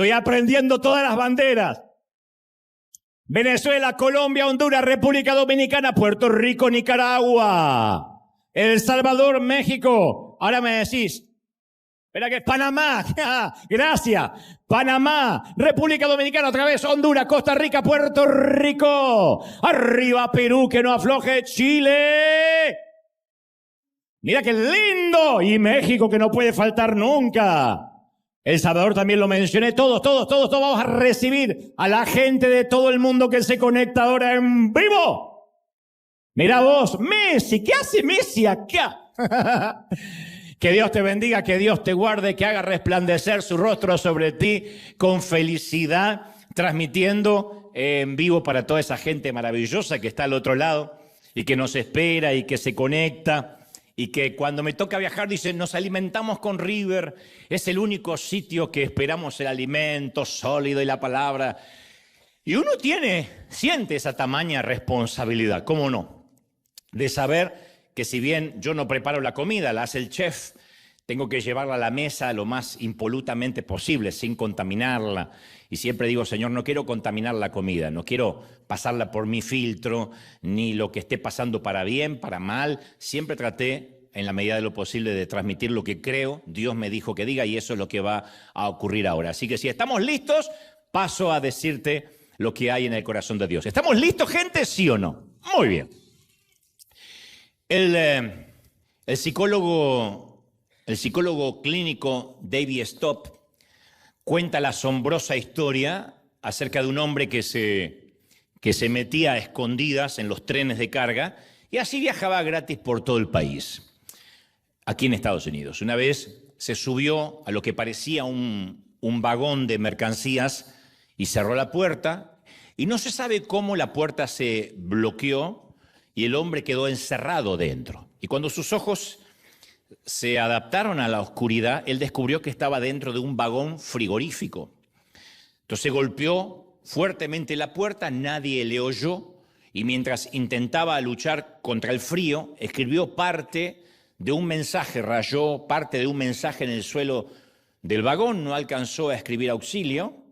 Estoy aprendiendo todas las banderas. Venezuela, Colombia, Honduras, República Dominicana, Puerto Rico, Nicaragua, El Salvador, México. Ahora me decís, espera que es Panamá. Gracias. Panamá, República Dominicana, otra vez Honduras, Costa Rica, Puerto Rico. Arriba Perú, que no afloje. Chile. Mira qué lindo. Y México, que no puede faltar nunca. El Salvador también lo mencioné. Todos vamos a recibir a la gente de todo el mundo que se conecta ahora en vivo. Mira vos, Messi. ¿Qué hace Messi acá? Que Dios te bendiga, que Dios te guarde, que haga resplandecer su rostro sobre ti con felicidad, transmitiendo en vivo para toda esa gente maravillosa que está al otro lado y que nos espera y que se conecta. Y que cuando me toca viajar, dicen, nos alimentamos con River, es el único sitio que esperamos el alimento sólido y la palabra. Y uno siente esa tamaña responsabilidad, ¿cómo no? De saber que si bien yo no preparo la comida, la hace el chef, tengo que llevarla a la mesa lo más impolutamente posible, sin contaminarla. Y siempre digo, Señor, no quiero contaminar la comida, no quiero pasarla por mi filtro, ni lo que esté pasando para bien, para mal. Siempre traté, en la medida de lo posible, de transmitir lo que creo, Dios me dijo que diga, y eso es lo que va a ocurrir ahora. Así que si estamos listos, paso a decirte lo que hay en el corazón de Dios. ¿Estamos listos, gente? ¿Sí o no? Muy bien. El psicólogo clínico David Stopp cuenta la asombrosa historia acerca de un hombre que se metía a escondidas en los trenes de carga y así viajaba gratis por todo el país, aquí en Estados Unidos. Una vez se subió a lo que parecía un vagón de mercancías y cerró la puerta, y no se sabe cómo la puerta se bloqueó y el hombre quedó encerrado dentro. Y cuando sus ojos se adaptaron a la oscuridad, él descubrió que estaba dentro de un vagón frigorífico. Entonces golpeó fuertemente la puerta, nadie le oyó, y mientras intentaba luchar contra el frío, escribió parte de un mensaje, rayó parte de un mensaje en el suelo del vagón, no alcanzó a escribir auxilio,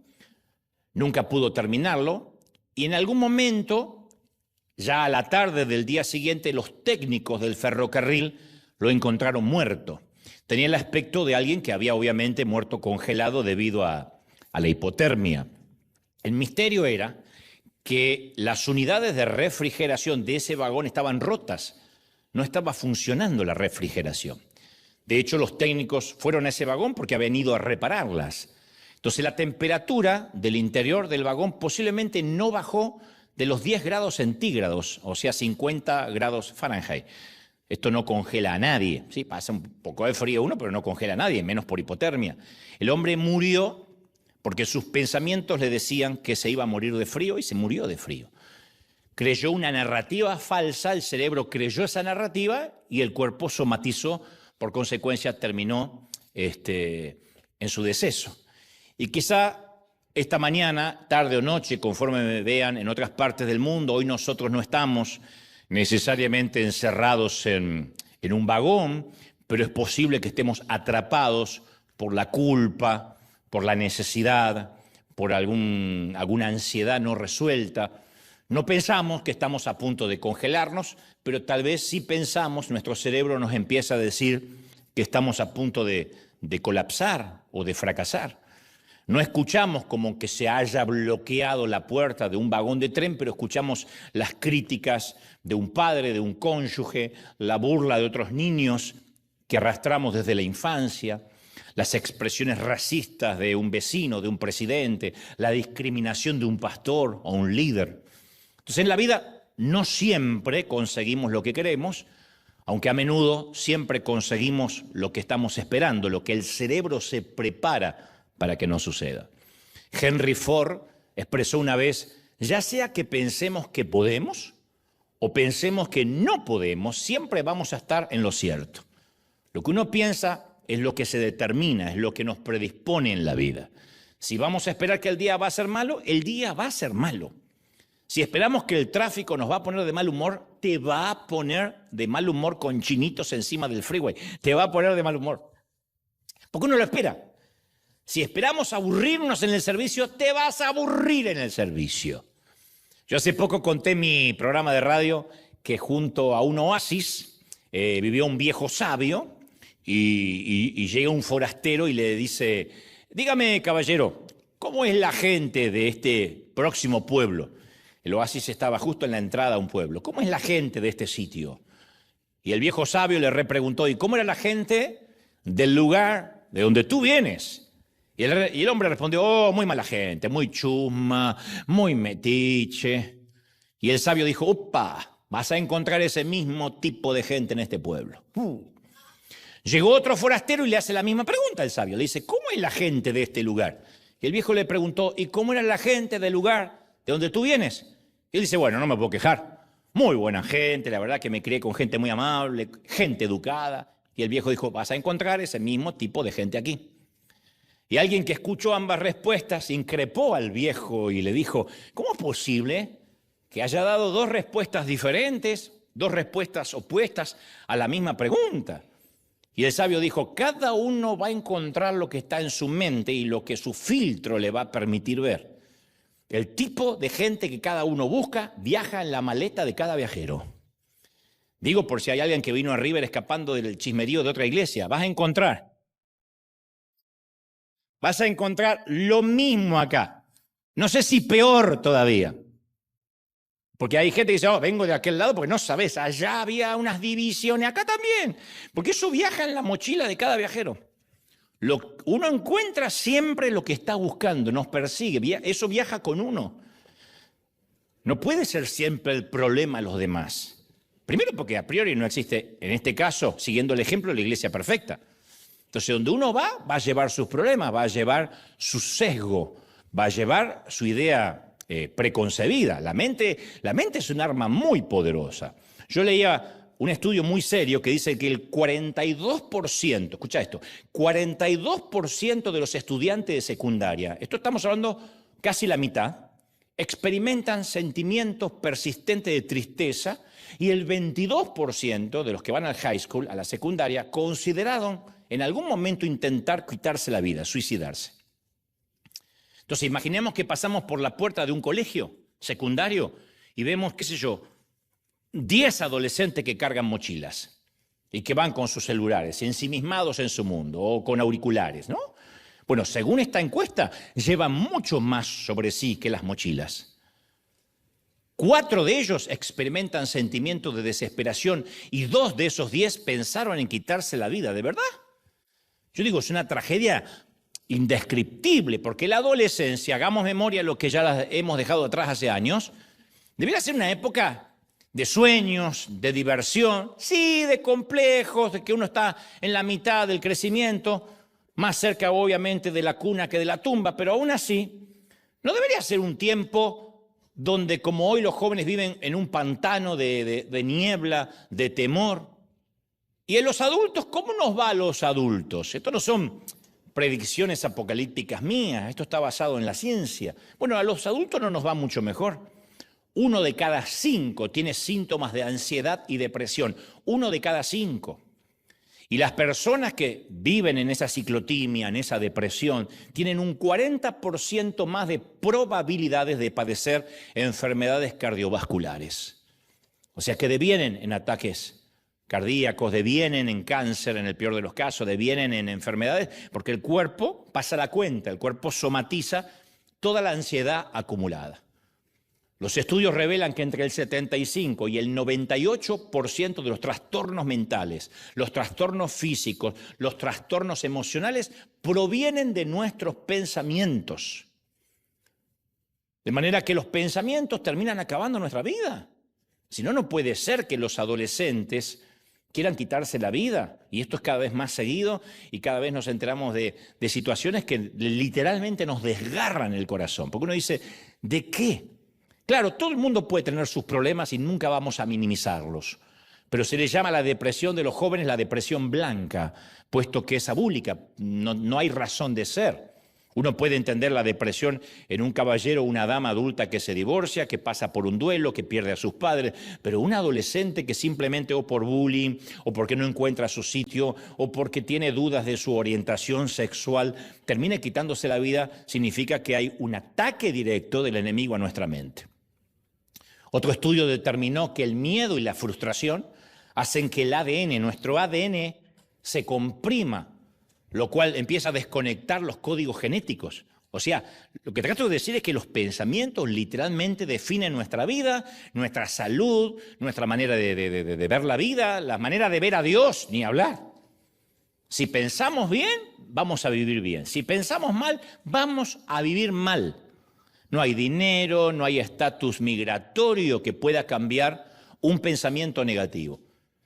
nunca pudo terminarlo, y en algún momento, ya a la tarde del día siguiente, los técnicos del ferrocarril lo encontraron muerto. Tenía el aspecto de alguien que había obviamente muerto congelado debido a la hipotermia. El misterio era que las unidades de refrigeración de ese vagón estaban rotas. No estaba funcionando la refrigeración. De hecho, los técnicos fueron a ese vagón porque habían ido a repararlas. Entonces, la temperatura del interior del vagón posiblemente no bajó de los 10 grados centígrados, o sea, 50 grados Fahrenheit. Esto no congela a nadie. Sí, pasa un poco de frío uno, pero no congela a nadie, menos por hipotermia. El hombre murió porque sus pensamientos le decían que se iba a morir de frío y se murió de frío. Creyó una narrativa falsa, el cerebro creyó esa narrativa y el cuerpo somatizó, por consecuencia terminó en su deceso. Y quizá esta mañana, tarde o noche, conforme me vean en otras partes del mundo, hoy nosotros no estamos necesariamente encerrados en un vagón, pero es posible que estemos atrapados por la culpa, por la necesidad, por alguna ansiedad no resuelta. No pensamos que estamos a punto de congelarnos, pero tal vez sí pensamos, nuestro cerebro nos empieza a decir que estamos a punto de colapsar o de fracasar. No escuchamos como que se haya bloqueado la puerta de un vagón de tren, pero escuchamos las críticas de un padre, de un cónyuge, la burla de otros niños que arrastramos desde la infancia, las expresiones racistas de un vecino, de un presidente, la discriminación de un pastor o un líder. Entonces, en la vida no siempre conseguimos lo que queremos, aunque a menudo siempre conseguimos lo que estamos esperando, lo que el cerebro se prepara para que no suceda. Henry Ford expresó una vez, ya sea que pensemos que podemos o pensemos que no podemos, siempre vamos a estar en lo cierto. Lo que uno piensa es lo que se determina, es lo que nos predispone en la vida. Si vamos a esperar que el día va a ser malo, el día va a ser malo. Si esperamos que el tráfico nos va a poner de mal humor, te va a poner de mal humor con chinitos encima del freeway. Te va a poner de mal humor. Porque uno lo espera. Si esperamos aburrirnos en el servicio, te vas a aburrir en el servicio. Yo hace poco conté en mi programa de radio que junto a un oasis vivió un viejo sabio y llega un forastero y le dice, dígame, caballero, ¿cómo es la gente de este próximo pueblo? El oasis estaba justo en la entrada a un pueblo. ¿Cómo es la gente de este sitio? Y el viejo sabio le repreguntó, ¿y cómo era la gente del lugar de donde tú vienes? Y el hombre respondió, oh, muy mala gente, muy chusma, muy metiche. Y el sabio dijo, upa, vas a encontrar ese mismo tipo de gente en este pueblo. Llegó otro forastero y le hace la misma pregunta al sabio. Le dice, ¿cómo es la gente de este lugar? Y el viejo le preguntó, ¿y cómo era la gente del lugar de donde tú vienes? Y él dice, bueno, no me puedo quejar. Muy buena gente, la verdad que me crié con gente muy amable, gente educada. Y el viejo dijo, vas a encontrar ese mismo tipo de gente aquí. Y alguien que escuchó ambas respuestas increpó al viejo y le dijo, ¿cómo es posible que haya dado dos respuestas diferentes, dos respuestas opuestas a la misma pregunta? Y el sabio dijo, cada uno va a encontrar lo que está en su mente y lo que su filtro le va a permitir ver. El tipo de gente que cada uno busca viaja en la maleta de cada viajero. Digo por si hay alguien que vino a River escapando del chismerío de otra iglesia, vas a encontrar lo mismo acá. No sé si peor todavía. Porque hay gente que dice, oh, vengo de aquel lado porque no sabes, allá había unas divisiones, acá también. Porque eso viaja en la mochila de cada viajero. Uno encuentra siempre lo que está buscando, nos persigue, eso viaja con uno. No puede ser siempre el problema los demás. Primero porque a priori no existe, en este caso, siguiendo el ejemplo, la iglesia perfecta. Entonces, donde uno va a llevar sus problemas, va a llevar su sesgo, va a llevar su idea preconcebida. La mente es un arma muy poderosa. Yo leía un estudio muy serio que dice que el 42%, escucha esto, 42% de los estudiantes de secundaria, esto estamos hablando casi la mitad, experimentan sentimientos persistentes de tristeza y el 22% de los que van al high school, a la secundaria, consideraron en algún momento intentar quitarse la vida, suicidarse. Entonces, imaginemos que pasamos por la puerta de un colegio secundario y vemos, qué sé yo, 10 adolescentes que cargan mochilas y que van con sus celulares, ensimismados en su mundo o con auriculares, ¿no? Bueno, según esta encuesta, llevan mucho más sobre sí que las mochilas. 4 de ellos experimentan sentimientos de desesperación y 2 de esos 10 pensaron en quitarse la vida, ¿de verdad? Yo digo, es una tragedia indescriptible, porque la adolescencia, hagamos memoria de lo que ya la hemos dejado atrás hace años, debería ser una época de sueños, de diversión, sí, de complejos, de que uno está en la mitad del crecimiento, más cerca obviamente de la cuna que de la tumba, pero aún así, no debería ser un tiempo donde como hoy los jóvenes viven en un pantano de niebla, de temor. Y en los adultos, ¿cómo nos va a los adultos? Esto no son predicciones apocalípticas mías, esto está basado en la ciencia. Bueno, a los adultos no nos va mucho mejor. 1 de cada 5 tiene síntomas de ansiedad y depresión. 1 de cada 5. Y las personas que viven en esa ciclotimia, en esa depresión, tienen un 40% más de probabilidades de padecer enfermedades cardiovasculares. O sea que devienen en ataques cardíacos, devienen en cáncer, en el peor de los casos, devienen en enfermedades, porque el cuerpo pasa la cuenta, el cuerpo somatiza toda la ansiedad acumulada. Los estudios revelan que entre el 75 y el 98% de los trastornos mentales, los trastornos físicos, los trastornos emocionales provienen de nuestros pensamientos. De manera que los pensamientos terminan acabando nuestra vida. Si no, no puede ser que los adolescentes quieran quitarse la vida. Y esto es cada vez más seguido y cada vez nos enteramos de situaciones que literalmente nos desgarran el corazón. Porque uno dice, ¿de qué? Claro, todo el mundo puede tener sus problemas y nunca vamos a minimizarlos, pero se le llama a la depresión de los jóvenes la depresión blanca, puesto que es abúlica, no hay razón de ser. Uno puede entender la depresión en un caballero o una dama adulta que se divorcia, que pasa por un duelo, que pierde a sus padres, pero un adolescente que simplemente o por bullying, o porque no encuentra su sitio, o porque tiene dudas de su orientación sexual, termina quitándose la vida, significa que hay un ataque directo del enemigo a nuestra mente. Otro estudio determinó que el miedo y la frustración hacen que el ADN, nuestro ADN, se comprima, lo cual empieza a desconectar los códigos genéticos. O sea, lo que trato de decir es que los pensamientos literalmente definen nuestra vida, nuestra salud, nuestra manera de ver la vida, la manera de ver a Dios, ni hablar. Si pensamos bien, vamos a vivir bien. Si pensamos mal, vamos a vivir mal. No hay dinero, no hay estatus migratorio que pueda cambiar un pensamiento negativo.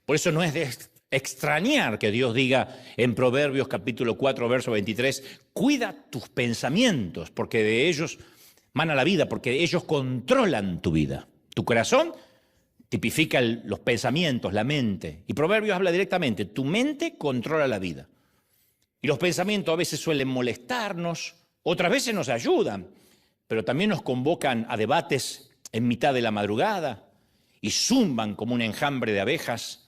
Por eso no es de extrañar que Dios diga en Proverbios capítulo 4, verso 23, cuida tus pensamientos, porque de ellos mana la vida, porque ellos controlan tu vida. Tu corazón tipifica los pensamientos, la mente. Y Proverbios habla directamente, tu mente controla la vida. Y los pensamientos a veces suelen molestarnos, otras veces nos ayudan, pero también nos convocan a debates en mitad de la madrugada y zumban como un enjambre de abejas.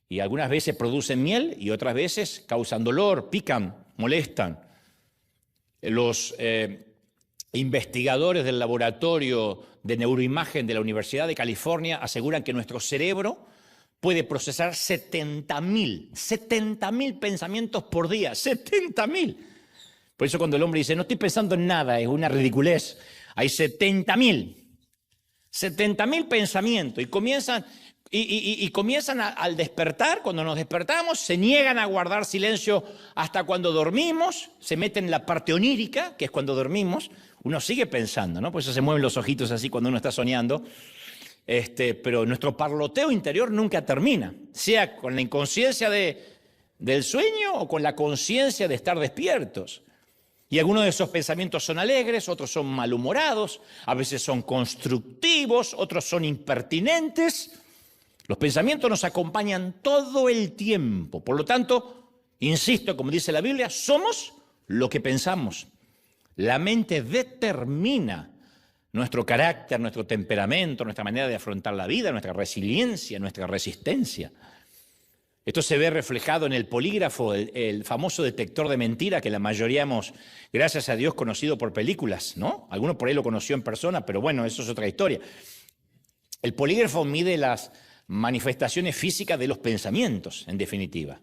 Y algunas veces producen miel y otras veces causan dolor, pican, molestan. Los investigadores del laboratorio de neuroimagen de la Universidad de California aseguran que nuestro cerebro puede procesar 70.000 pensamientos por día. 70.000. Por eso cuando el hombre dice, no estoy pensando en nada, es una ridiculez. Hay 70.000 pensamientos y comienzan al despertar, cuando nos despertamos, se niegan a guardar silencio hasta cuando dormimos, se meten en la parte onírica, que es cuando dormimos, uno sigue pensando, ¿no? Por eso se mueven los ojitos así cuando uno está soñando, pero nuestro parloteo interior nunca termina, sea con la inconsciencia del sueño o con la conciencia de estar despiertos. Y algunos de esos pensamientos son alegres, otros son malhumorados, a veces son constructivos, otros son impertinentes. Los pensamientos nos acompañan todo el tiempo. Por lo tanto, insisto, como dice la Biblia, somos lo que pensamos. La mente determina nuestro carácter, nuestro temperamento, nuestra manera de afrontar la vida, nuestra resiliencia, nuestra resistencia. Esto se ve reflejado en el polígrafo, el famoso detector de mentira que la mayoría hemos, gracias a Dios, conocido por películas, ¿no? Algunos por ahí lo conoció en persona, pero bueno, eso es otra historia. El polígrafo mide las manifestaciones físicas de los pensamientos, en definitiva.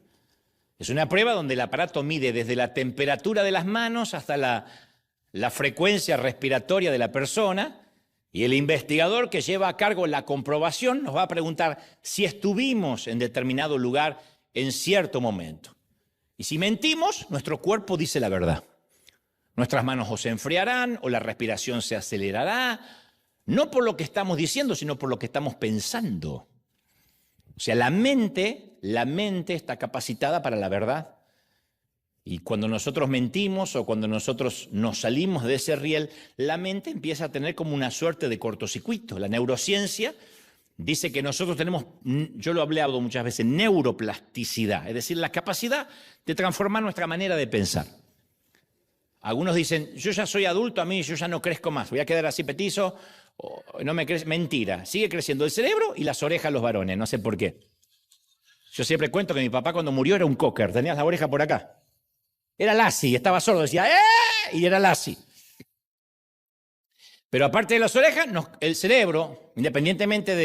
Es una prueba donde el aparato mide desde la temperatura de las manos hasta la frecuencia respiratoria de la persona, y el investigador que lleva a cargo la comprobación nos va a preguntar si estuvimos en determinado lugar en cierto momento. Y si mentimos, nuestro cuerpo dice la verdad. Nuestras manos o se enfriarán o la respiración se acelerará, no por lo que estamos diciendo, sino por lo que estamos pensando. O sea, la mente está capacitada para la verdad. Y cuando nosotros mentimos o cuando nosotros nos salimos de ese riel, la mente empieza a tener como una suerte de cortocircuito. La neurociencia dice que nosotros tenemos, yo lo he hablado muchas veces, neuroplasticidad, es decir, la capacidad de transformar nuestra manera de pensar. Algunos dicen, yo ya soy adulto, a mí yo ya no crezco más, voy a quedar así petizo, no me crece. Mentira, sigue creciendo el cerebro y las orejas los varones, no sé por qué. Yo siempre cuento que mi papá cuando murió era un cocker, tenía la oreja por acá. Era Lassie, estaba sordo, decía ¡eh! Y era Lassie. Pero aparte de las orejas, el cerebro, independientemente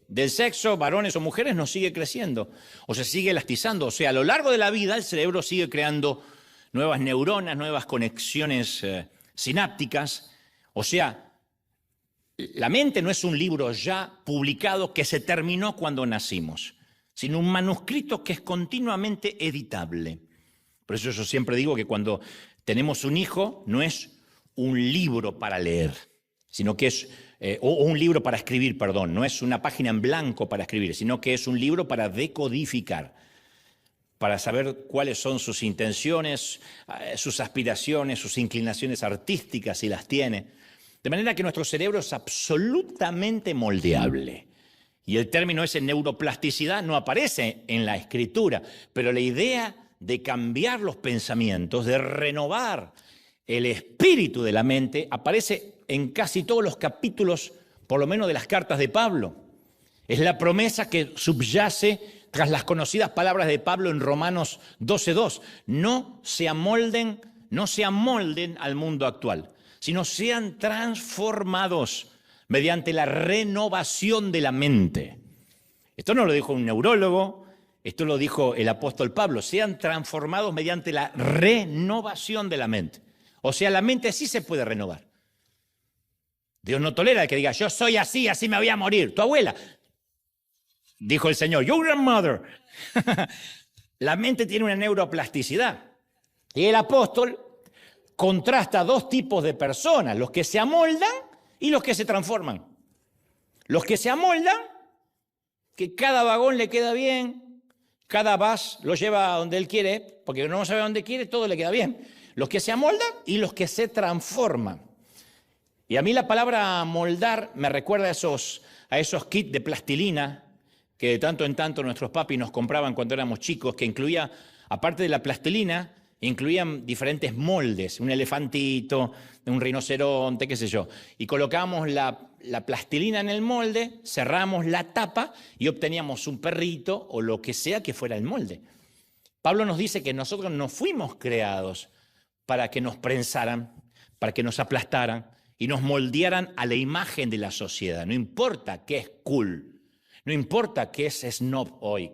del sexo, varones o mujeres, nos sigue creciendo o se sigue elastizando. O sea, a lo largo de la vida el cerebro sigue creando nuevas neuronas, nuevas conexiones sinápticas. O sea, la mente no es un libro ya publicado que se terminó cuando nacimos, sino un manuscrito que es continuamente editable. Por eso yo siempre digo que cuando tenemos un hijo no es un libro para leer, sino que es, o un libro para escribir, perdón, no es una página en blanco para escribir, sino que es un libro para decodificar, para saber cuáles son sus intenciones, sus aspiraciones, sus inclinaciones artísticas, si las tiene. De manera que nuestro cerebro es absolutamente moldeable. Y el término ese neuroplasticidad no aparece en la escritura, pero la idea de cambiar los pensamientos, de renovar el espíritu de la mente, aparece en casi todos los capítulos, por lo menos de las cartas de Pablo. Es la promesa que subyace tras las conocidas palabras de Pablo en Romanos 12:2. No se amolden al mundo actual, sino sean transformados mediante la renovación de la mente. Esto no lo dijo un neurólogo, esto lo dijo el apóstol Pablo. Sean transformados mediante la renovación de la mente. O sea, la mente sí se puede renovar. Dios no tolera que diga, yo soy así, así me voy a morir. Tu abuela, dijo el Señor, your grandmother. La mente tiene una neuroplasticidad. Y el apóstol contrasta dos tipos de personas, los que se amoldan y los que se transforman. Los que se amoldan, que cada vagón le queda bien, cada bus lo lleva a donde él quiere, porque no sabe dónde quiere, todo le queda bien. Los que se amoldan y los que se transforman. Y a mí la palabra moldar me recuerda a esos kits de plastilina que de tanto en tanto nuestros papis nos compraban cuando éramos chicos, que incluía, aparte de la plastilina, incluían diferentes moldes, un elefantito, un rinoceronte, qué sé yo. Y colocábamos la plastilina en el molde, cerramos la tapa y obteníamos un perrito o lo que sea que fuera el molde. Pablo nos dice que nosotros no fuimos creados para que nos prensaran, para que nos aplastaran y nos moldearan a la imagen de la sociedad. No importa qué es cool, no importa qué es snob hoy,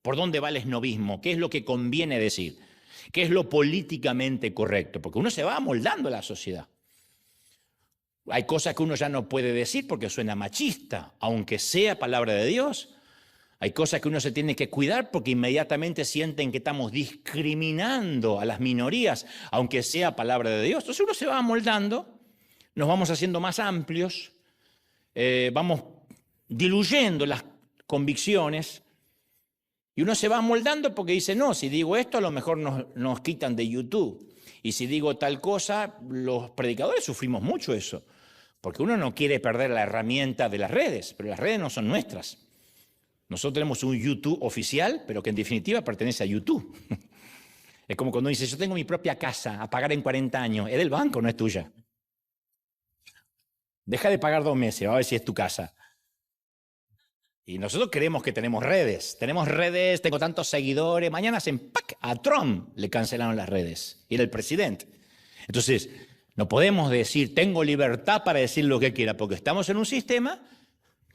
por dónde va el snobismo, qué es lo que conviene decir, qué es lo políticamente correcto, porque uno se va amoldando a la sociedad. Hay cosas que uno ya no puede decir porque suena machista, aunque sea palabra de Dios. Hay cosas que uno se tiene que cuidar porque inmediatamente sienten que estamos discriminando a las minorías, aunque sea palabra de Dios. Entonces uno se va amoldando, nos vamos haciendo más amplios, vamos diluyendo las convicciones y uno se va amoldando porque dice, no, si digo esto a lo mejor nos quitan de YouTube. Y si digo tal cosa, los predicadores sufrimos mucho eso, porque uno no quiere perder la herramienta de las redes, pero las redes no son nuestras. Nosotros tenemos un YouTube oficial, pero que en definitiva pertenece a YouTube. Es como cuando dice, yo tengo mi propia casa a pagar en 40 años. Es del banco, no es tuya. Deja de pagar 2 meses, a ver si es tu casa. Y nosotros creemos que tenemos redes. Tenemos redes, tengo tantos seguidores. Mañana a Trump le cancelaron las redes. Y era el presidente. Entonces, no podemos decir, tengo libertad para decir lo que quiera, porque estamos en un sistema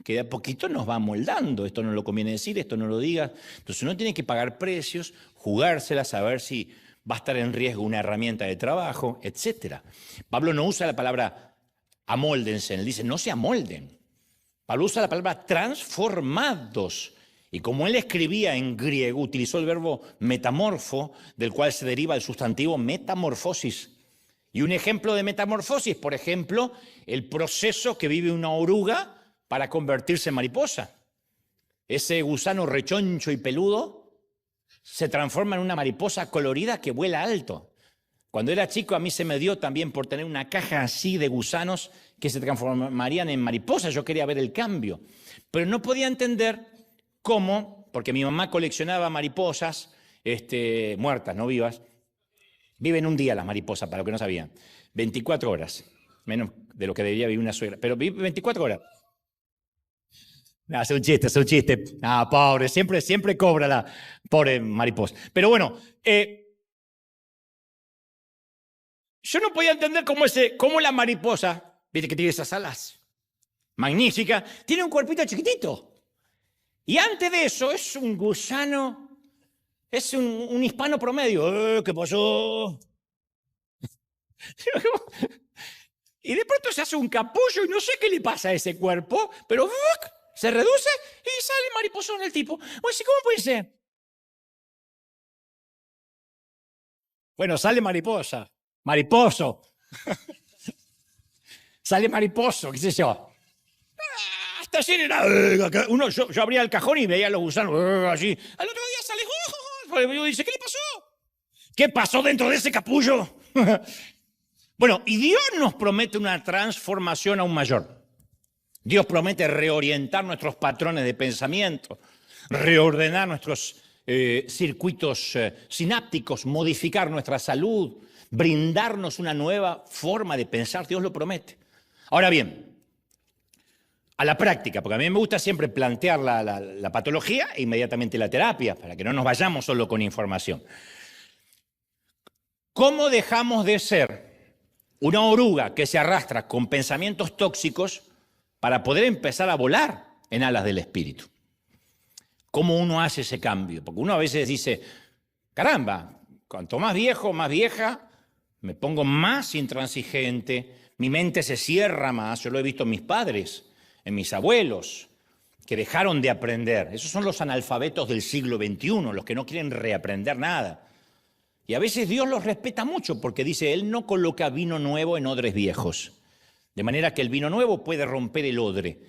que de a poquito nos va moldando. Esto no lo conviene decir, esto no lo diga. Entonces uno tiene que pagar precios, jugársela, saber si va a estar en riesgo una herramienta de trabajo, etc. Pablo no usa la palabra amóldense, él dice no se amolden. Pablo usa la palabra transformados. Y como él escribía en griego, utilizó el verbo metamorfo, del cual se deriva el sustantivo metamorfosis. Y un ejemplo de metamorfosis, por ejemplo, el proceso que vive una oruga para convertirse en mariposa. Ese gusano rechoncho y peludo se transforma en una mariposa colorida que vuela alto. Cuando era chico a mí se me dio también por tener una caja así de gusanos que se transformarían en mariposas. Yo quería ver el cambio, pero no podía entender cómo, porque mi mamá coleccionaba mariposas muertas, no vivas. Viven un día las mariposas, para los que no sabían. 24 horas, menos de lo que debería vivir una suegra, pero vive 24 horas. Hace un chiste. Ah, pobre, siempre cobra la pobre mariposa. Pero bueno, yo no podía entender cómo la mariposa, viste que tiene esas alas magníficas, tiene un cuerpito chiquitito. Y antes de eso es un gusano, es un hispano promedio. ¿Qué pasó? Y de pronto se hace un capullo y no sé qué le pasa a ese cuerpo, pero se reduce y sale mariposón el tipo. Bueno, ¿cómo puede ser? Bueno, sale mariposa, mariposo. Sale mariposo, qué sé yo. Hasta ayer era... yo abría el cajón y veía los gusanos así. Al otro día sale... Y dice, ¿qué le pasó? ¿Qué pasó dentro de ese capullo? Bueno, y Dios nos promete una transformación aún mayor. Dios promete reorientar nuestros patrones de pensamiento, reordenar nuestros circuitos sinápticos, modificar nuestra salud, brindarnos una nueva forma de pensar. Dios lo promete. Ahora bien, a la práctica, porque a mí me gusta siempre plantear la patología e inmediatamente la terapia, para que no nos vayamos solo con información. ¿Cómo dejamos de ser una oruga que se arrastra con pensamientos tóxicos para poder empezar a volar en alas del espíritu? ¿Cómo uno hace ese cambio? Porque uno a veces dice, caramba, cuanto más viejo, más vieja, me pongo más intransigente, mi mente se cierra más. Yo lo he visto en mis padres, en mis abuelos, que dejaron de aprender. Esos son los analfabetos del siglo XXI, los que no quieren reaprender nada. Y a veces Dios los respeta mucho porque dice, Él no coloca vino nuevo en odres viejos. De manera que el vino nuevo puede romper el odre.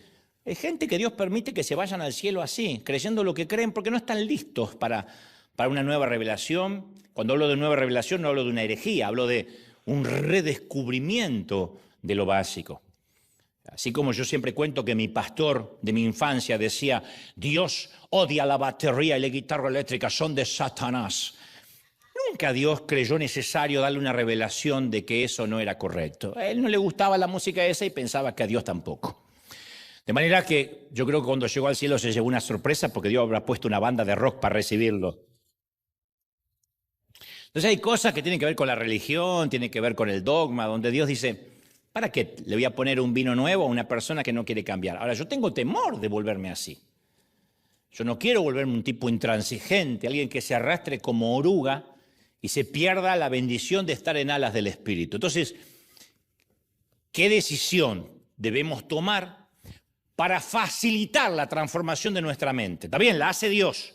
Hay gente que Dios permite que se vayan al cielo así, creyendo lo que creen, porque no están listos para una nueva revelación. Cuando hablo de nueva revelación no hablo de una herejía, hablo de un redescubrimiento de lo básico. Así como yo siempre cuento que mi pastor de mi infancia decía, Dios odia la batería y la guitarra eléctrica, son de Satanás. Nunca Dios creyó necesario darle una revelación de que eso no era correcto. A él no le gustaba la música esa y pensaba que a Dios tampoco. De manera que yo creo que cuando llegó al cielo se llevó una sorpresa porque Dios habrá puesto una banda de rock para recibirlo. Entonces hay cosas que tienen que ver con la religión, tienen que ver con el dogma, donde Dios dice, ¿para qué le voy a poner un vino nuevo a una persona que no quiere cambiar? Ahora, yo tengo temor de volverme así. Yo no quiero volverme un tipo intransigente, alguien que se arrastre como oruga y se pierda la bendición de estar en alas del Espíritu. Entonces, ¿qué decisión debemos tomar para facilitar la transformación de nuestra mente? Está bien, la hace Dios,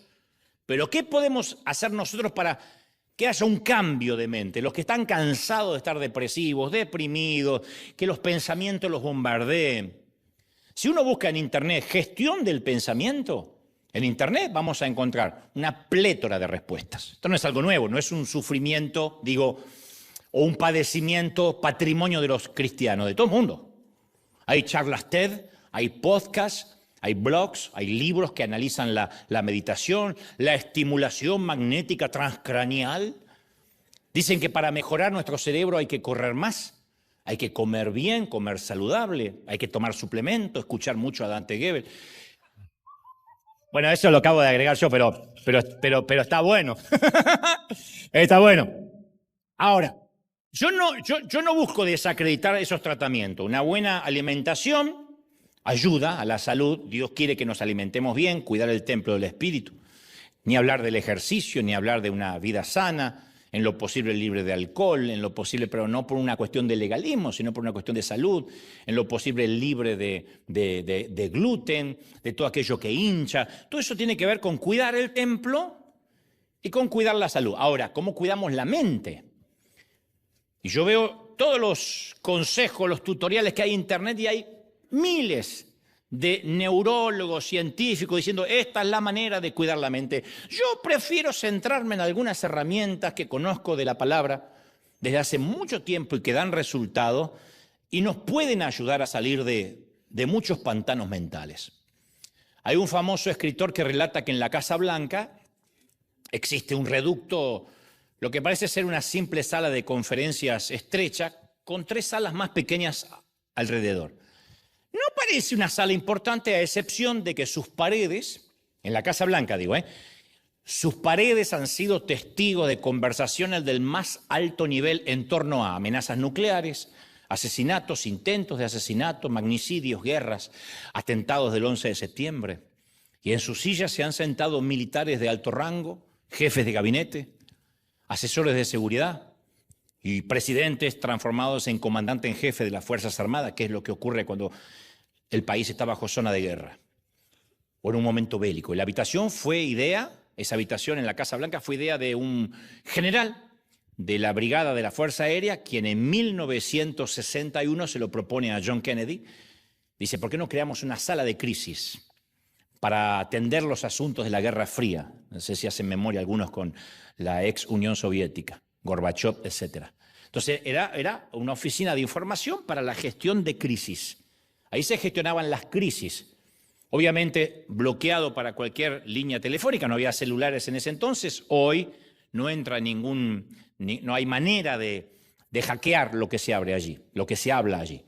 pero ¿qué podemos hacer nosotros para que haya un cambio de mente? Los que están cansados de estar depresivos, deprimidos, que los pensamientos los bombardeen. Si uno busca en Internet gestión del pensamiento, en Internet vamos a encontrar una plétora de respuestas. Esto no es algo nuevo, no es un sufrimiento, o un padecimiento patrimonio de los cristianos, de todo el mundo. Hay charlas TED, hay podcasts, hay blogs, hay libros que analizan la meditación, la estimulación magnética transcraneal. Dicen que para mejorar nuestro cerebro hay que correr más, hay que comer bien, comer saludable, hay que tomar suplementos, escuchar mucho a Dante Gebel. Bueno, eso lo acabo de agregar yo, pero está bueno. Está bueno. Ahora, yo no busco desacreditar esos tratamientos. Una buena alimentación ayuda a la salud. Dios quiere que nos alimentemos bien, cuidar el templo del espíritu. Ni hablar del ejercicio, ni hablar de una vida sana, en lo posible libre de alcohol, en lo posible, pero no por una cuestión de legalismo, sino por una cuestión de salud, en lo posible libre de gluten, de todo aquello que hincha. Todo eso tiene que ver con cuidar el templo y con cuidar la salud. Ahora, ¿cómo cuidamos la mente? Y yo veo todos los consejos, los tutoriales que hay en Internet y hay miles de neurólogos, científicos, diciendo esta es la manera de cuidar la mente. Yo prefiero centrarme en algunas herramientas que conozco de la palabra desde hace mucho tiempo y que dan resultado y nos pueden ayudar a salir de muchos pantanos mentales. Hay un famoso escritor que relata que en la Casa Blanca existe un reducto, lo que parece ser una simple sala de conferencias estrecha, con 3 salas más pequeñas alrededor. No parece una sala importante, a excepción de que sus paredes, en la Casa Blanca digo, sus paredes han sido testigos de conversaciones del más alto nivel en torno a amenazas nucleares, asesinatos, intentos de asesinato, magnicidios, guerras, atentados del 11 de septiembre. Y en sus sillas se han sentado militares de alto rango, jefes de gabinete, asesores de seguridad y presidentes transformados en comandante en jefe de las Fuerzas Armadas, que es lo que ocurre cuando el país está bajo zona de guerra o en un momento bélico. Y la habitación esa habitación en la Casa Blanca fue idea de un general de la Brigada de la Fuerza Aérea, quien en 1961 se lo propone a John Kennedy. Dice, ¿por qué no creamos una sala de crisis para atender los asuntos de la Guerra Fría? No sé si hacen memoria algunos con la ex Unión Soviética, Gorbachev, etc. Entonces era una oficina de información para la gestión de crisis. Ahí se gestionaban las crisis. obviamente bloqueado para cualquier línea telefónica, no había celulares en ese entonces, hoy no entra no hay manera de hackear lo que se abre allí, lo que se habla allí.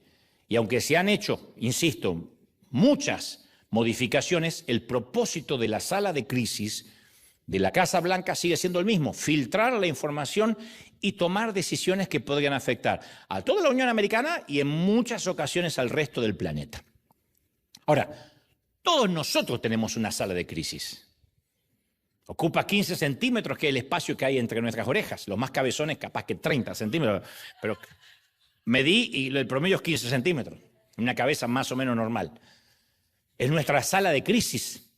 Y aunque se han hecho, insisto, muchas modificaciones, el propósito de la sala de crisis de la Casa Blanca sigue siendo el mismo: filtrar la información y tomar decisiones que podrían afectar a toda la Unión Americana y en muchas ocasiones al resto del planeta. Ahora, todos nosotros tenemos una sala de crisis. Ocupa 15 centímetros, que es el espacio que hay entre nuestras orejas. Los más cabezones capaz que 30 centímetros, pero medí y el promedio es 15 centímetros. Una cabeza más o menos normal. Es nuestra sala de crisis.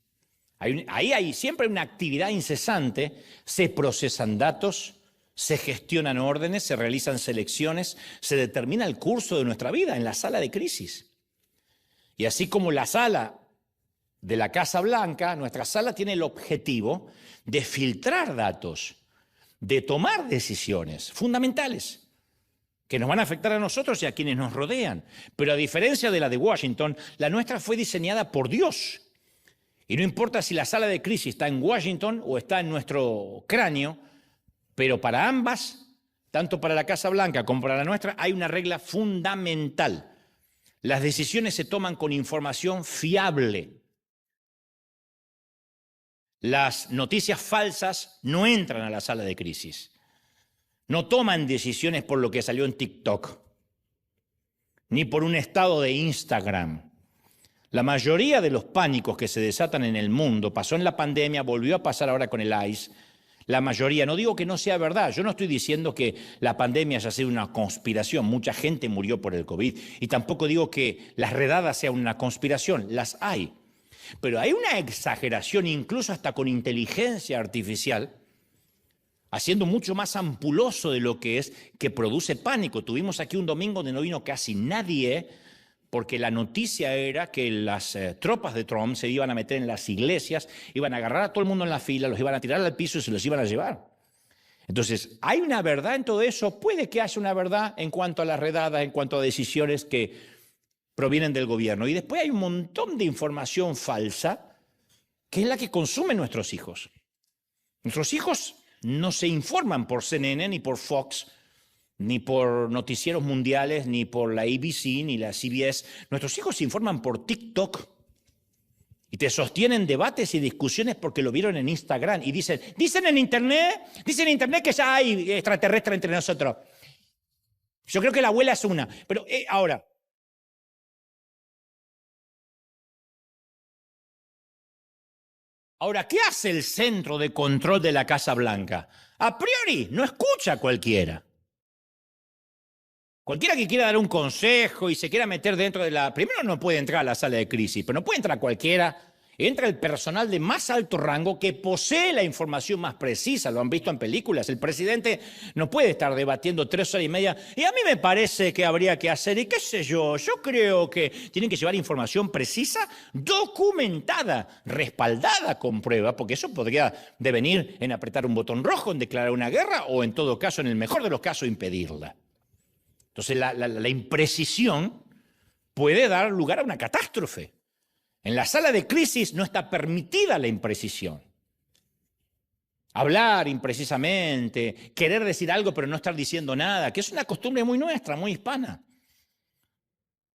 Ahí hay siempre una actividad incesante, se procesan datos, se gestionan órdenes, se realizan selecciones, se determina el curso de nuestra vida en la sala de crisis. Y así como la sala de la Casa Blanca, nuestra sala tiene el objetivo de filtrar datos, de tomar decisiones fundamentales que nos van a afectar a nosotros y a quienes nos rodean. Pero a diferencia de la de Washington, la nuestra fue diseñada por Dios. Y no importa si la sala de crisis está en Washington o está en nuestro cráneo, pero para ambas, tanto para la Casa Blanca como para la nuestra, hay una regla fundamental. Las decisiones se toman con información fiable. Las noticias falsas no entran a la sala de crisis. No toman decisiones por lo que salió en TikTok, ni por un estado de Instagram. La mayoría de los pánicos que se desatan en el mundo, pasó en la pandemia, volvió a pasar ahora con el ICE. La mayoría, no digo que no sea verdad, yo no estoy diciendo que la pandemia haya sido una conspiración, mucha gente murió por el COVID, y tampoco digo que las redadas sean una conspiración, las hay. Pero hay una exageración, incluso hasta con inteligencia artificial, haciendo mucho más ampuloso de lo que es, que produce pánico. Tuvimos aquí un domingo donde no vino casi nadie, porque la noticia era que las tropas de Trump se iban a meter en las iglesias, iban a agarrar a todo el mundo en la fila, los iban a tirar al piso y se los iban a llevar. Entonces, ¿hay una verdad en todo eso? Puede que haya una verdad en cuanto a las redadas, en cuanto a decisiones que provienen del gobierno. Y después hay un montón de información falsa, que es la que consumen nuestros hijos. Nuestros hijos no se informan por CNN ni por Fox, ni por noticieros mundiales, ni por la ABC, ni la CBS. Nuestros hijos se informan por TikTok y te sostienen debates y discusiones porque lo vieron en Instagram y dicen en Internet que ya hay extraterrestres entre nosotros. Yo creo que la abuela es una. Pero Ahora, ¿qué hace el centro de control de la Casa Blanca? A priori, no escucha a cualquiera. Cualquiera que quiera dar un consejo y se quiera meter dentro de la... Primero no puede entrar a la sala de crisis, pero no puede entrar cualquiera. Entra el personal de más alto rango que posee la información más precisa. Lo han visto en películas. El presidente no puede estar debatiendo 3 horas y media. Y a mí me parece que habría que hacer, y qué sé yo creo que tienen que llevar información precisa, documentada, respaldada con prueba, porque eso podría devenir en apretar un botón rojo, en declarar una guerra o en todo caso, en el mejor de los casos, impedirla. Entonces la imprecisión puede dar lugar a una catástrofe. En la sala de crisis no está permitida la imprecisión. Hablar imprecisamente, querer decir algo pero no estar diciendo nada, que es una costumbre muy nuestra, muy hispana.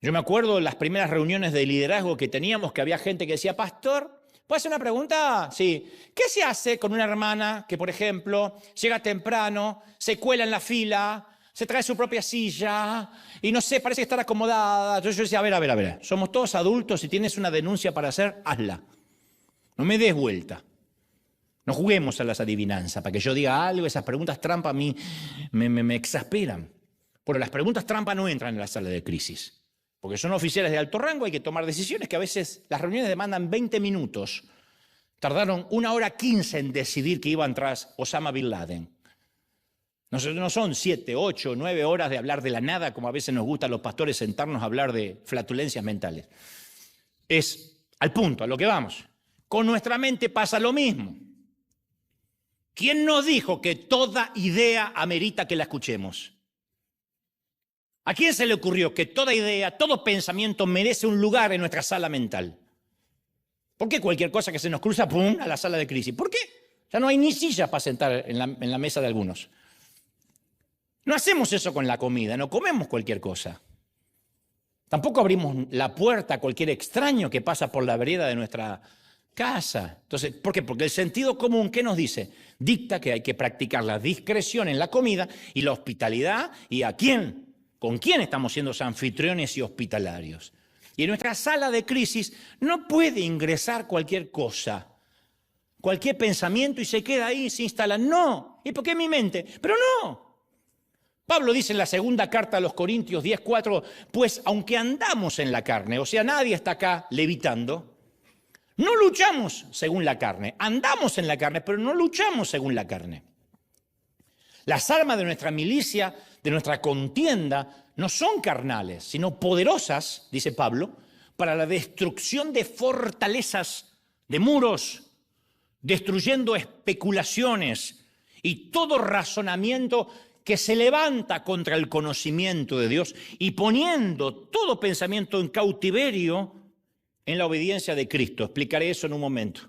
Yo me acuerdo de las primeras reuniones de liderazgo que teníamos, que había gente que decía, pastor, ¿puedo hacer una pregunta? Sí. ¿Qué se hace con una hermana que, por ejemplo, llega temprano, se cuela en la fila, se trae su propia silla y no sé, parece estar acomodada? Yo decía, a ver, somos todos adultos, si tienes una denuncia para hacer, hazla. No me des vuelta. No juguemos a las adivinanzas para que yo diga algo. Esas preguntas trampa a mí me exasperan. Pero las preguntas trampa no entran en la sala de crisis, porque son oficiales de alto rango, hay que tomar decisiones que a veces las reuniones demandan 20 minutos. Tardaron 1 hora 15 en decidir que iban tras Osama Bin Laden. No son 7, 8, 9 horas de hablar de la nada, como a veces nos gusta a los pastores sentarnos a hablar de flatulencias mentales. Es al punto, a lo que vamos. Con nuestra mente pasa lo mismo. ¿Quién nos dijo que toda idea amerita que la escuchemos? ¿A quién se le ocurrió que toda idea, todo pensamiento merece un lugar en nuestra sala mental? ¿Por qué cualquier cosa que se nos cruza, pum, a la sala de crisis? ¿Por qué? Ya no hay ni sillas para sentar en la mesa de algunos. No hacemos eso con la comida, no comemos cualquier cosa. Tampoco abrimos la puerta a cualquier extraño que pasa por la vereda de nuestra casa. Entonces, ¿por qué? Porque el sentido común, ¿qué nos dice? Dicta que hay que practicar la discreción en la comida y la hospitalidad. ¿Y a quién? ¿Con quién estamos siendo anfitriones y hospitalarios? Y en nuestra sala de crisis no puede ingresar cualquier cosa, cualquier pensamiento y se queda ahí, se instala. No. ¿Y por qué en mi mente? Pero no. Pablo dice en la segunda carta a los Corintios 10:4, pues aunque andamos en la carne, o sea, nadie está acá levitando, no luchamos según la carne. Andamos en la carne, pero no luchamos según la carne. Las armas de nuestra milicia, de nuestra contienda, no son carnales, sino poderosas, dice Pablo, para la destrucción de fortalezas, de muros, destruyendo especulaciones y todo razonamiento que se levanta contra el conocimiento de Dios y poniendo todo pensamiento en cautiverio en la obediencia de Cristo. Explicaré eso en un momento.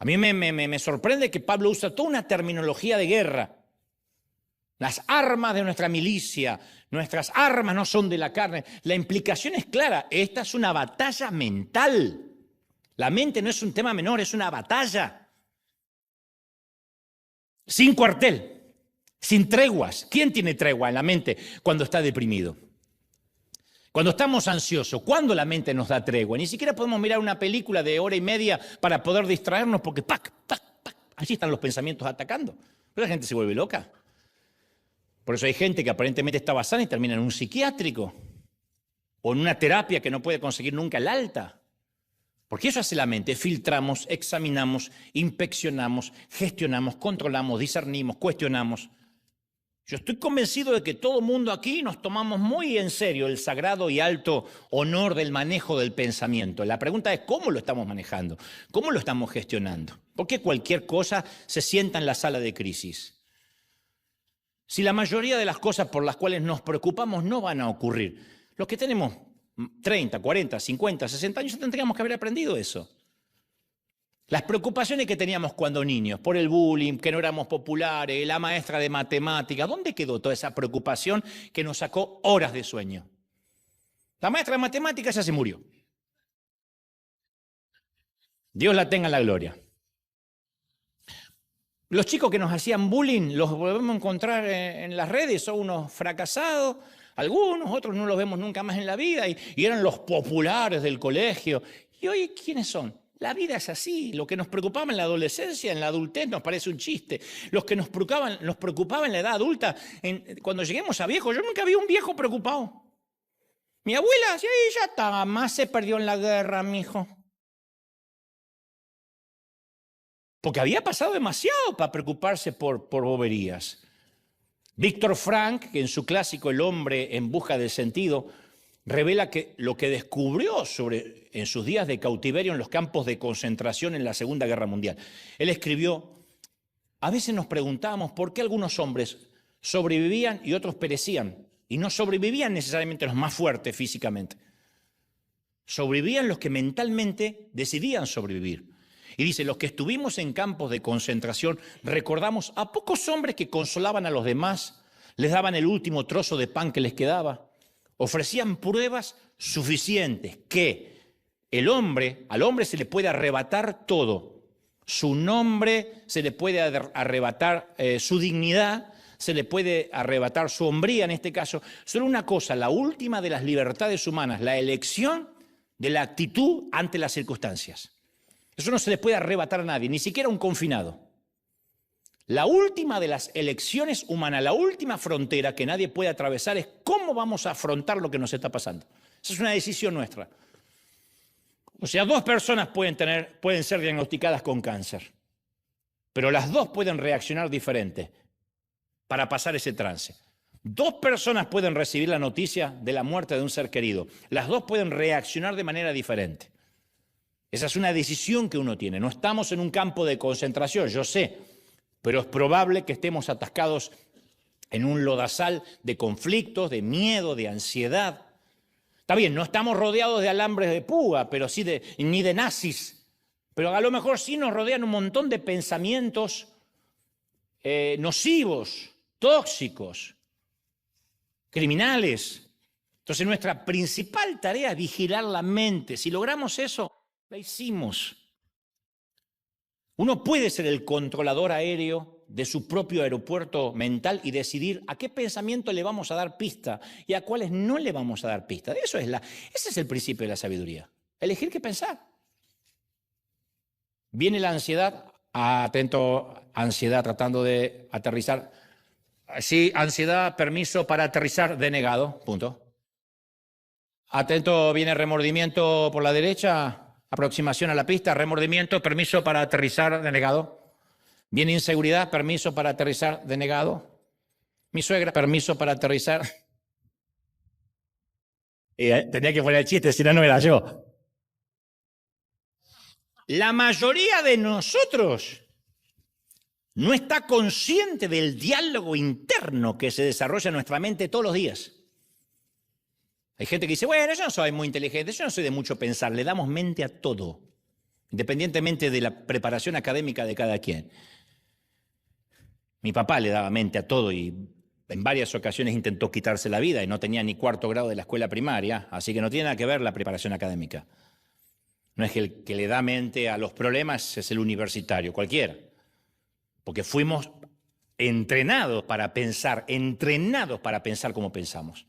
A mí me sorprende que Pablo usa toda una terminología de guerra. Las armas de nuestra milicia, nuestras armas no son de la carne. La implicación es clara, esta es una batalla mental. La mente no es un tema menor, es una batalla. Sin cuartel, sin treguas. ¿Quién tiene tregua en la mente cuando está deprimido? Cuando estamos ansiosos, ¿cuándo la mente nos da tregua? Ni siquiera podemos mirar una película de hora y media para poder distraernos porque ¡pac, pac, pac! Allí están los pensamientos atacando. Pero la gente se vuelve loca. Por eso hay gente que aparentemente estaba sana y termina en un psiquiátrico o en una terapia que no puede conseguir nunca el alta. Porque eso hace la mente. Filtramos, examinamos, inspeccionamos, gestionamos, controlamos, discernimos, cuestionamos. Yo estoy convencido de que todo mundo aquí nos tomamos muy en serio el sagrado y alto honor del manejo del pensamiento. La pregunta es cómo lo estamos manejando, cómo lo estamos gestionando. ¿Por qué cualquier cosa se sienta en la sala de crisis? Si la mayoría de las cosas por las cuales nos preocupamos no van a ocurrir, los que tenemos 30, 40, 50, 60 años tendríamos que haber aprendido eso. Las preocupaciones que teníamos cuando niños, por el bullying, que no éramos populares, la maestra de matemáticas, ¿dónde quedó toda esa preocupación que nos sacó horas de sueño? La maestra de matemáticas ya se murió. Dios la tenga en la gloria. Los chicos que nos hacían bullying los volvemos a encontrar en las redes, son unos fracasados, algunos, otros no los vemos nunca más en la vida y eran los populares del colegio. ¿Y hoy quiénes son? La vida es así. Lo que nos preocupaba en la adolescencia, en la adultez, nos parece un chiste. Los que nos preocupaba en la edad adulta, cuando lleguemos a viejos, yo nunca vi un viejo preocupado. Mi abuela, sí, ya está, más se perdió en la guerra, mijo. Porque había pasado demasiado para preocuparse por boberías. Víctor Frank, que en su clásico El hombre en busca del sentido, revela que lo que descubrió en sus días de cautiverio en los campos de concentración en la Segunda Guerra Mundial. Él escribió, a veces nos preguntábamos por qué algunos hombres sobrevivían y otros perecían. Y no sobrevivían necesariamente los más fuertes físicamente. Sobrevivían los que mentalmente decidían sobrevivir. Y dice, los que estuvimos en campos de concentración recordamos a pocos hombres que consolaban a los demás, les daban el último trozo de pan que les quedaba, ofrecían pruebas suficientes que al hombre se le puede arrebatar todo. Su nombre se le puede arrebatar su dignidad, se le puede arrebatar su hombría en este caso. Solo una cosa, la última de las libertades humanas, la elección de la actitud ante las circunstancias. Eso no se le puede arrebatar a nadie, ni siquiera a un confinado. La última de las elecciones humanas, la última frontera que nadie puede atravesar es cómo vamos a afrontar lo que nos está pasando. Esa es una decisión nuestra. O sea, 2 personas pueden ser diagnosticadas con cáncer, pero las 2 pueden reaccionar diferente para pasar ese trance. 2 personas pueden recibir la noticia de la muerte de un ser querido. Las 2 pueden reaccionar de manera diferente. Esa es una decisión que uno tiene. No estamos en un campo de concentración, yo sé, pero es probable que estemos atascados en un lodazal de conflictos, de miedo, de ansiedad, Está bien, no estamos rodeados de alambres de púa, pero sí ni de nazis. Pero a lo mejor sí nos rodean un montón de pensamientos nocivos, tóxicos, criminales. Entonces nuestra principal tarea es vigilar la mente. Si logramos eso, la hicimos. Uno puede ser el controlador aéreo de su propio aeropuerto mental y decidir a qué pensamiento le vamos a dar pista y a cuáles no le vamos a dar pista. Ese es el principio de la sabiduría. Elegir qué pensar. Viene la ansiedad, atento, ansiedad tratando de aterrizar. Sí, ansiedad, permiso para aterrizar, denegado, punto. Atento, viene remordimiento por la derecha, aproximación a la pista, remordimiento, permiso para aterrizar, denegado. Viene inseguridad, permiso para aterrizar, denegado. Mi suegra, permiso para aterrizar. Tenía que poner el chiste, si no, no era yo. La mayoría de nosotros no está consciente del diálogo interno que se desarrolla en nuestra mente todos los días. Hay gente que dice, bueno, yo no soy muy inteligente, yo no soy de mucho pensar, le damos mente a todo, independientemente de la preparación académica de cada quien. Mi papá le daba mente a todo y en varias ocasiones intentó quitarse la vida y no tenía ni cuarto grado de la escuela primaria, así que no tiene nada que ver la preparación académica. No es que el que le da mente a los problemas es el universitario, cualquiera. Porque fuimos entrenados para pensar como pensamos.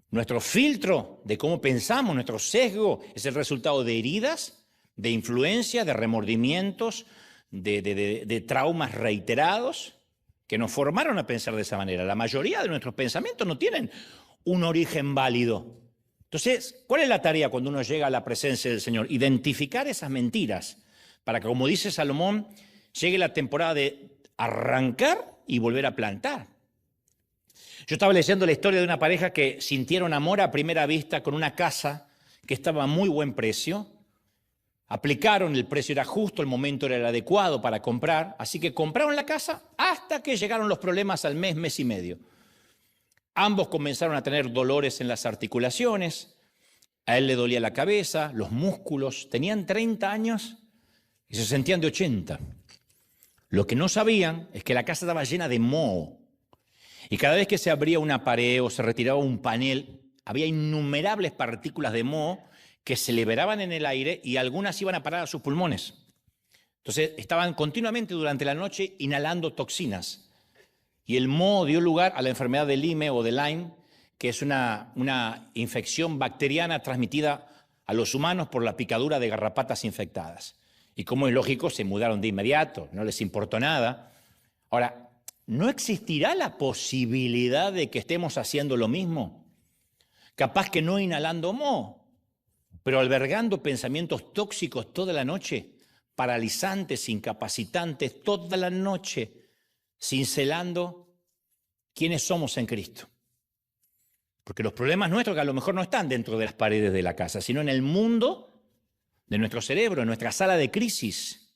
Nuestro filtro de cómo pensamos, nuestro sesgo, es el resultado de heridas, de influencia, de remordimientos, de traumas reiterados que nos formaron a pensar de esa manera. La mayoría de nuestros pensamientos no tienen un origen válido. Entonces, ¿cuál es la tarea cuando uno llega a la presencia del Señor? Identificar esas mentiras para que, como dice Salomón, llegue la temporada de arrancar y volver a plantar. Yo estaba leyendo la historia de una pareja que sintieron amor a primera vista con una casa que estaba a muy buen precio. Aplicaron, el precio era justo, el momento era el adecuado para comprar, así que compraron la casa hasta que llegaron los problemas al mes y medio. Ambos comenzaron a tener dolores en las articulaciones, a él le dolía la cabeza, los músculos, tenían 30 años y se sentían de 80. Lo que no sabían es que la casa estaba llena de moho. Y cada vez que se abría una pared o se retiraba un panel, había innumerables partículas de moho que se liberaban en el aire y algunas iban a parar a sus pulmones. Entonces estaban continuamente durante la noche inhalando toxinas. Y el moho dio lugar a la enfermedad de Lyme o de Lyme, que es una infección bacteriana transmitida a los humanos por la picadura de garrapatas infectadas. Y como es lógico, se mudaron de inmediato, no les importó nada. Ahora, ¿no existirá la posibilidad de que estemos haciendo lo mismo? Capaz que no inhalando moho, pero albergando pensamientos tóxicos toda la noche, paralizantes, incapacitantes toda la noche, cincelando quiénes somos en Cristo. Porque los problemas nuestros que a lo mejor no están dentro de las paredes de la casa, sino en el mundo de nuestro cerebro, en nuestra sala de crisis.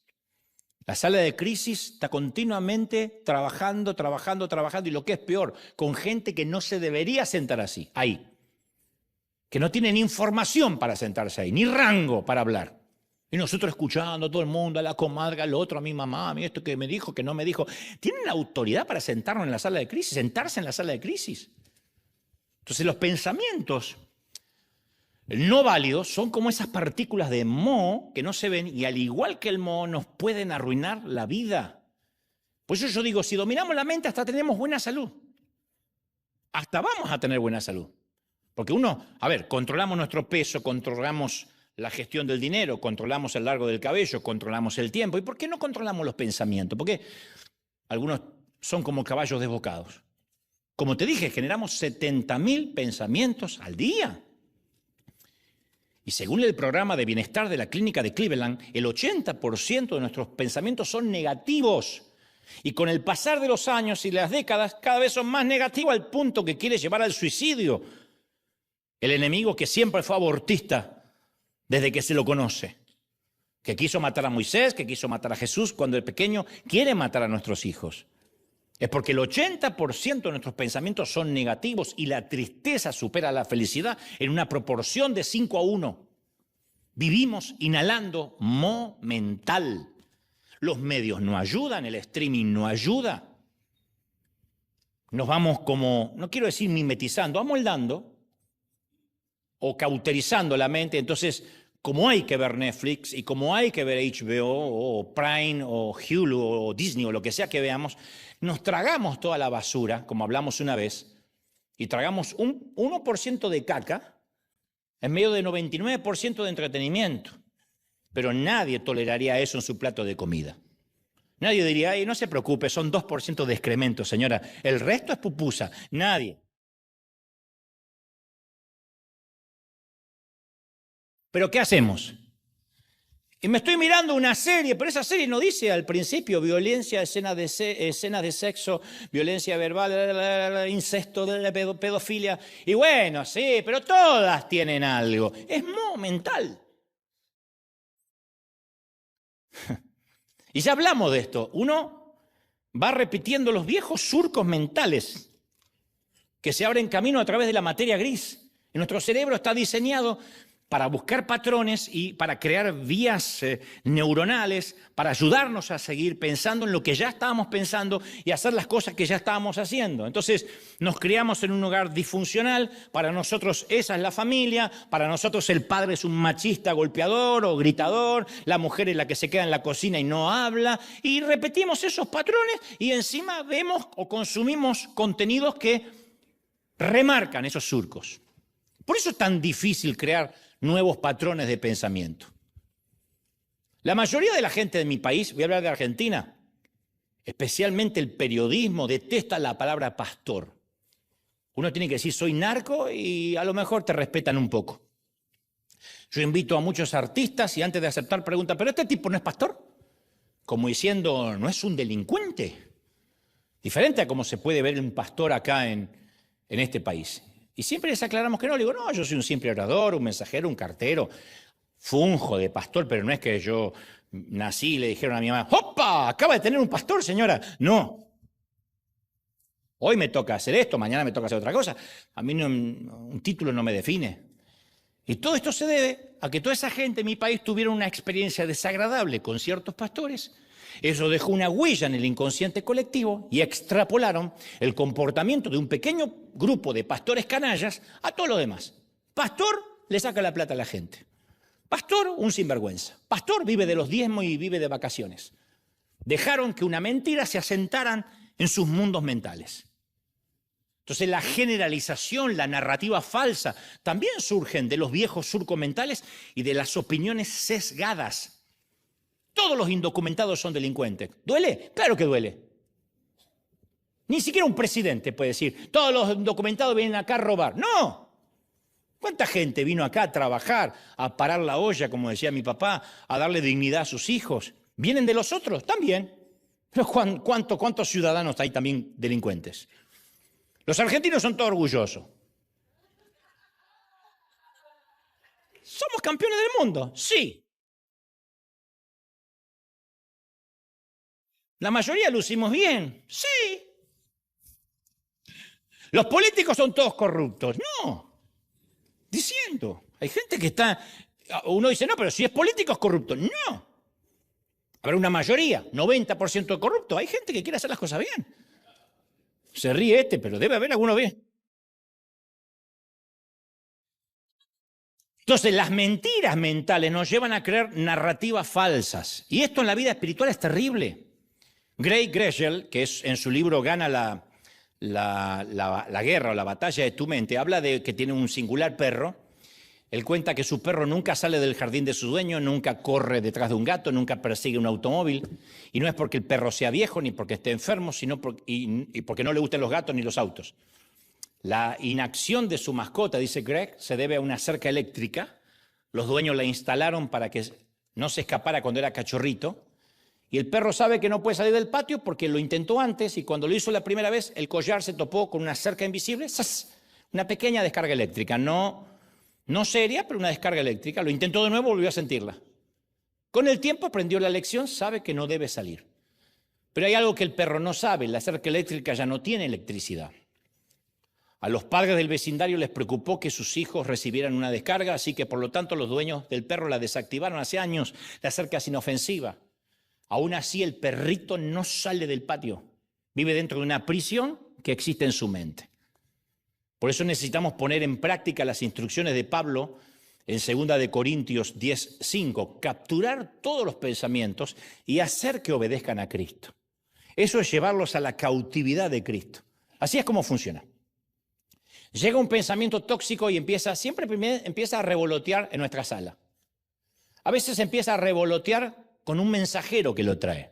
La sala de crisis está continuamente trabajando, y lo que es peor, con gente que no se debería sentar así, ahí. Que no tienen información para sentarse ahí, ni rango para hablar. Y nosotros escuchando a todo el mundo, a la comadre, al otro, a mi mamá, a mí esto que me dijo, que no me dijo. ¿Tienen la autoridad para sentarnos en la sala de crisis, sentarse en la sala de crisis? Entonces los pensamientos no válidos son como esas partículas de moho que no se ven y al igual que el moho nos pueden arruinar la vida. Por eso yo digo, si dominamos la mente hasta tenemos buena salud. Hasta vamos a tener buena salud. Porque controlamos nuestro peso, controlamos la gestión del dinero, controlamos el largo del cabello, controlamos el tiempo. ¿Y por qué no controlamos los pensamientos? Porque algunos son como caballos desbocados. Como te dije, generamos 70.000 pensamientos al día. Y según el programa de bienestar de la clínica de Cleveland, el 80% de nuestros pensamientos son negativos. Y con el pasar de los años y las décadas, cada vez son más negativos al punto que quiere llevar al suicidio. El enemigo que siempre fue abortista desde que se lo conoce. Que quiso matar a Moisés, que quiso matar a Jesús cuando el pequeño, quiere matar a nuestros hijos. Es porque el 80% de nuestros pensamientos son negativos y la tristeza supera la felicidad en una proporción de 5-1. Vivimos inhalando mental. Los medios no ayudan, el streaming no ayuda. Nos vamos como, no quiero decir mimetizando, amoldando o cauterizando la mente. Entonces, como hay que ver Netflix y como hay que ver HBO o Prime o Hulu o Disney o lo que sea que veamos, nos tragamos toda la basura, como hablamos una vez, y tragamos un 1% de caca en medio de 99% de entretenimiento. Pero nadie toleraría eso en su plato de comida. Nadie diría, ay, no se preocupe, son 2% de excremento, señora. El resto es pupusa. Nadie. ¿Pero qué hacemos? Y me estoy mirando una serie, pero esa serie no dice al principio violencia, escenas de sexo, violencia verbal, incesto, pedofilia. Y bueno, sí, pero todas tienen algo. Es mental. Y ya hablamos de esto. Uno va repitiendo los viejos surcos mentales que se abren camino a través de la materia gris. Y nuestro cerebro está diseñado para buscar patrones y para crear vías neuronales, para ayudarnos a seguir pensando en lo que ya estábamos pensando y hacer las cosas que ya estábamos haciendo. Entonces, nos criamos en un hogar disfuncional, para nosotros esa es la familia, para nosotros el padre es un machista golpeador o gritador, la mujer es la que se queda en la cocina y no habla, y repetimos esos patrones y encima vemos o consumimos contenidos que remarcan esos surcos. Por eso es tan difícil crear nuevos patrones de pensamiento. La mayoría de la gente de mi país, voy a hablar de Argentina, especialmente el periodismo, detesta la palabra pastor. Uno tiene que decir soy narco y a lo mejor te respetan un poco. Yo invito a muchos artistas y antes de aceptar preguntan, ¿pero este tipo no es pastor? Como diciendo, ¿no es un delincuente? Diferente a cómo se puede ver un pastor acá en este país. Y siempre les aclaramos que no. Le digo, no, yo soy un simple orador, un mensajero, un cartero. Funjo de pastor, pero no es que yo nací y le dijeron a mi mamá, ¡opa! Acaba de tener un pastor, señora. No. Hoy me toca hacer esto, mañana me toca hacer otra cosa. A mí un título no me define. Y todo esto se debe a que toda esa gente en mi país tuvieron una experiencia desagradable con ciertos pastores. Eso dejó una huella en el inconsciente colectivo y extrapolaron el comportamiento de un pequeño grupo de pastores canallas a todos los demás. Pastor le saca la plata a la gente. Pastor, un sinvergüenza. Pastor vive de los diezmos y vive de vacaciones. Dejaron que una mentira se asentaran en sus mundos mentales. Entonces la generalización, la narrativa falsa, también surgen de los viejos surcos mentales y de las opiniones sesgadas. Todos los indocumentados son delincuentes. ¿Duele? Claro que duele. Ni siquiera un presidente puede decir, todos los indocumentados vienen acá a robar. ¡No! ¿Cuánta gente vino acá a trabajar, a parar la olla, como decía mi papá, a darle dignidad a sus hijos? ¿Vienen de los otros? También. Pero ¿cuántos ciudadanos hay también delincuentes? Los argentinos son todos orgullosos. ¿Somos campeones del mundo? Sí. La mayoría lo hicimos bien. Sí. Los políticos son todos corruptos. No. Diciendo. Hay gente que está... Uno dice, no, pero si es político es corrupto. No. Habrá una mayoría, 90% corrupto. Hay gente que quiere hacer las cosas bien. Se ríe pero debe haber alguno bien. Entonces, las mentiras mentales nos llevan a crear narrativas falsas. Y esto en la vida espiritual es terrible. Gray Greshel, que es en su libro Gana la guerra o la batalla de tu mente, habla de que tiene un singular perro. Él cuenta que su perro nunca sale del jardín de su dueño, nunca corre detrás de un gato, nunca persigue un automóvil. Y no es porque el perro sea viejo ni porque esté enfermo, sino porque no le gusten los gatos ni los autos. La inacción de su mascota, dice Greg, se debe a una cerca eléctrica. Los dueños la instalaron para que no se escapara cuando era cachorrito. Y el perro sabe que no puede salir del patio porque lo intentó antes y cuando lo hizo la primera vez, el collar se topó con una cerca invisible, ¡zas! Una pequeña descarga eléctrica, no seria, pero una descarga eléctrica. Lo intentó de nuevo, volvió a sentirla. Con el tiempo aprendió la lección, sabe que no debe salir. Pero hay algo que el perro no sabe, la cerca eléctrica ya no tiene electricidad. A los padres del vecindario les preocupó que sus hijos recibieran una descarga, así que por lo tanto los dueños del perro la desactivaron hace años. La cerca es inofensiva. Aún así el perrito no sale del patio. Vive dentro de una prisión que existe en su mente. Por eso necesitamos poner en práctica las instrucciones de Pablo en 2 de Corintios 10:5. Capturar todos los pensamientos y hacer que obedezcan a Cristo. Eso es llevarlos a la cautividad de Cristo. Así es como funciona. Llega un pensamiento tóxico y siempre empieza a revolotear en nuestra sala. A veces empieza a revolotear con un mensajero que lo trae.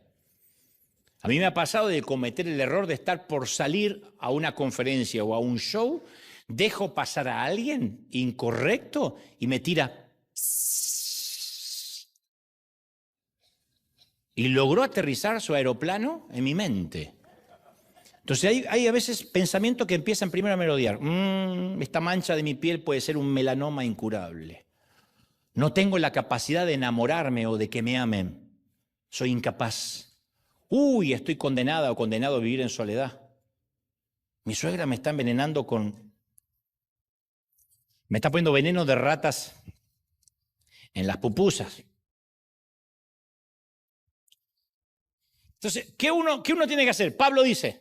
A mí me ha pasado de cometer el error de estar por salir a una conferencia o a un show, dejo pasar a alguien incorrecto y me tira. Y logró aterrizar su aeroplano en mi mente. Entonces hay a veces pensamientos que empiezan primero a merodear. Esta mancha de mi piel puede ser un melanoma incurable. No tengo la capacidad de enamorarme o de que me amen. Soy incapaz. Estoy condenada o condenado a vivir en soledad. Mi suegra me está envenenando me está poniendo veneno de ratas en las pupusas. Entonces, ¿qué uno tiene que hacer? Pablo dice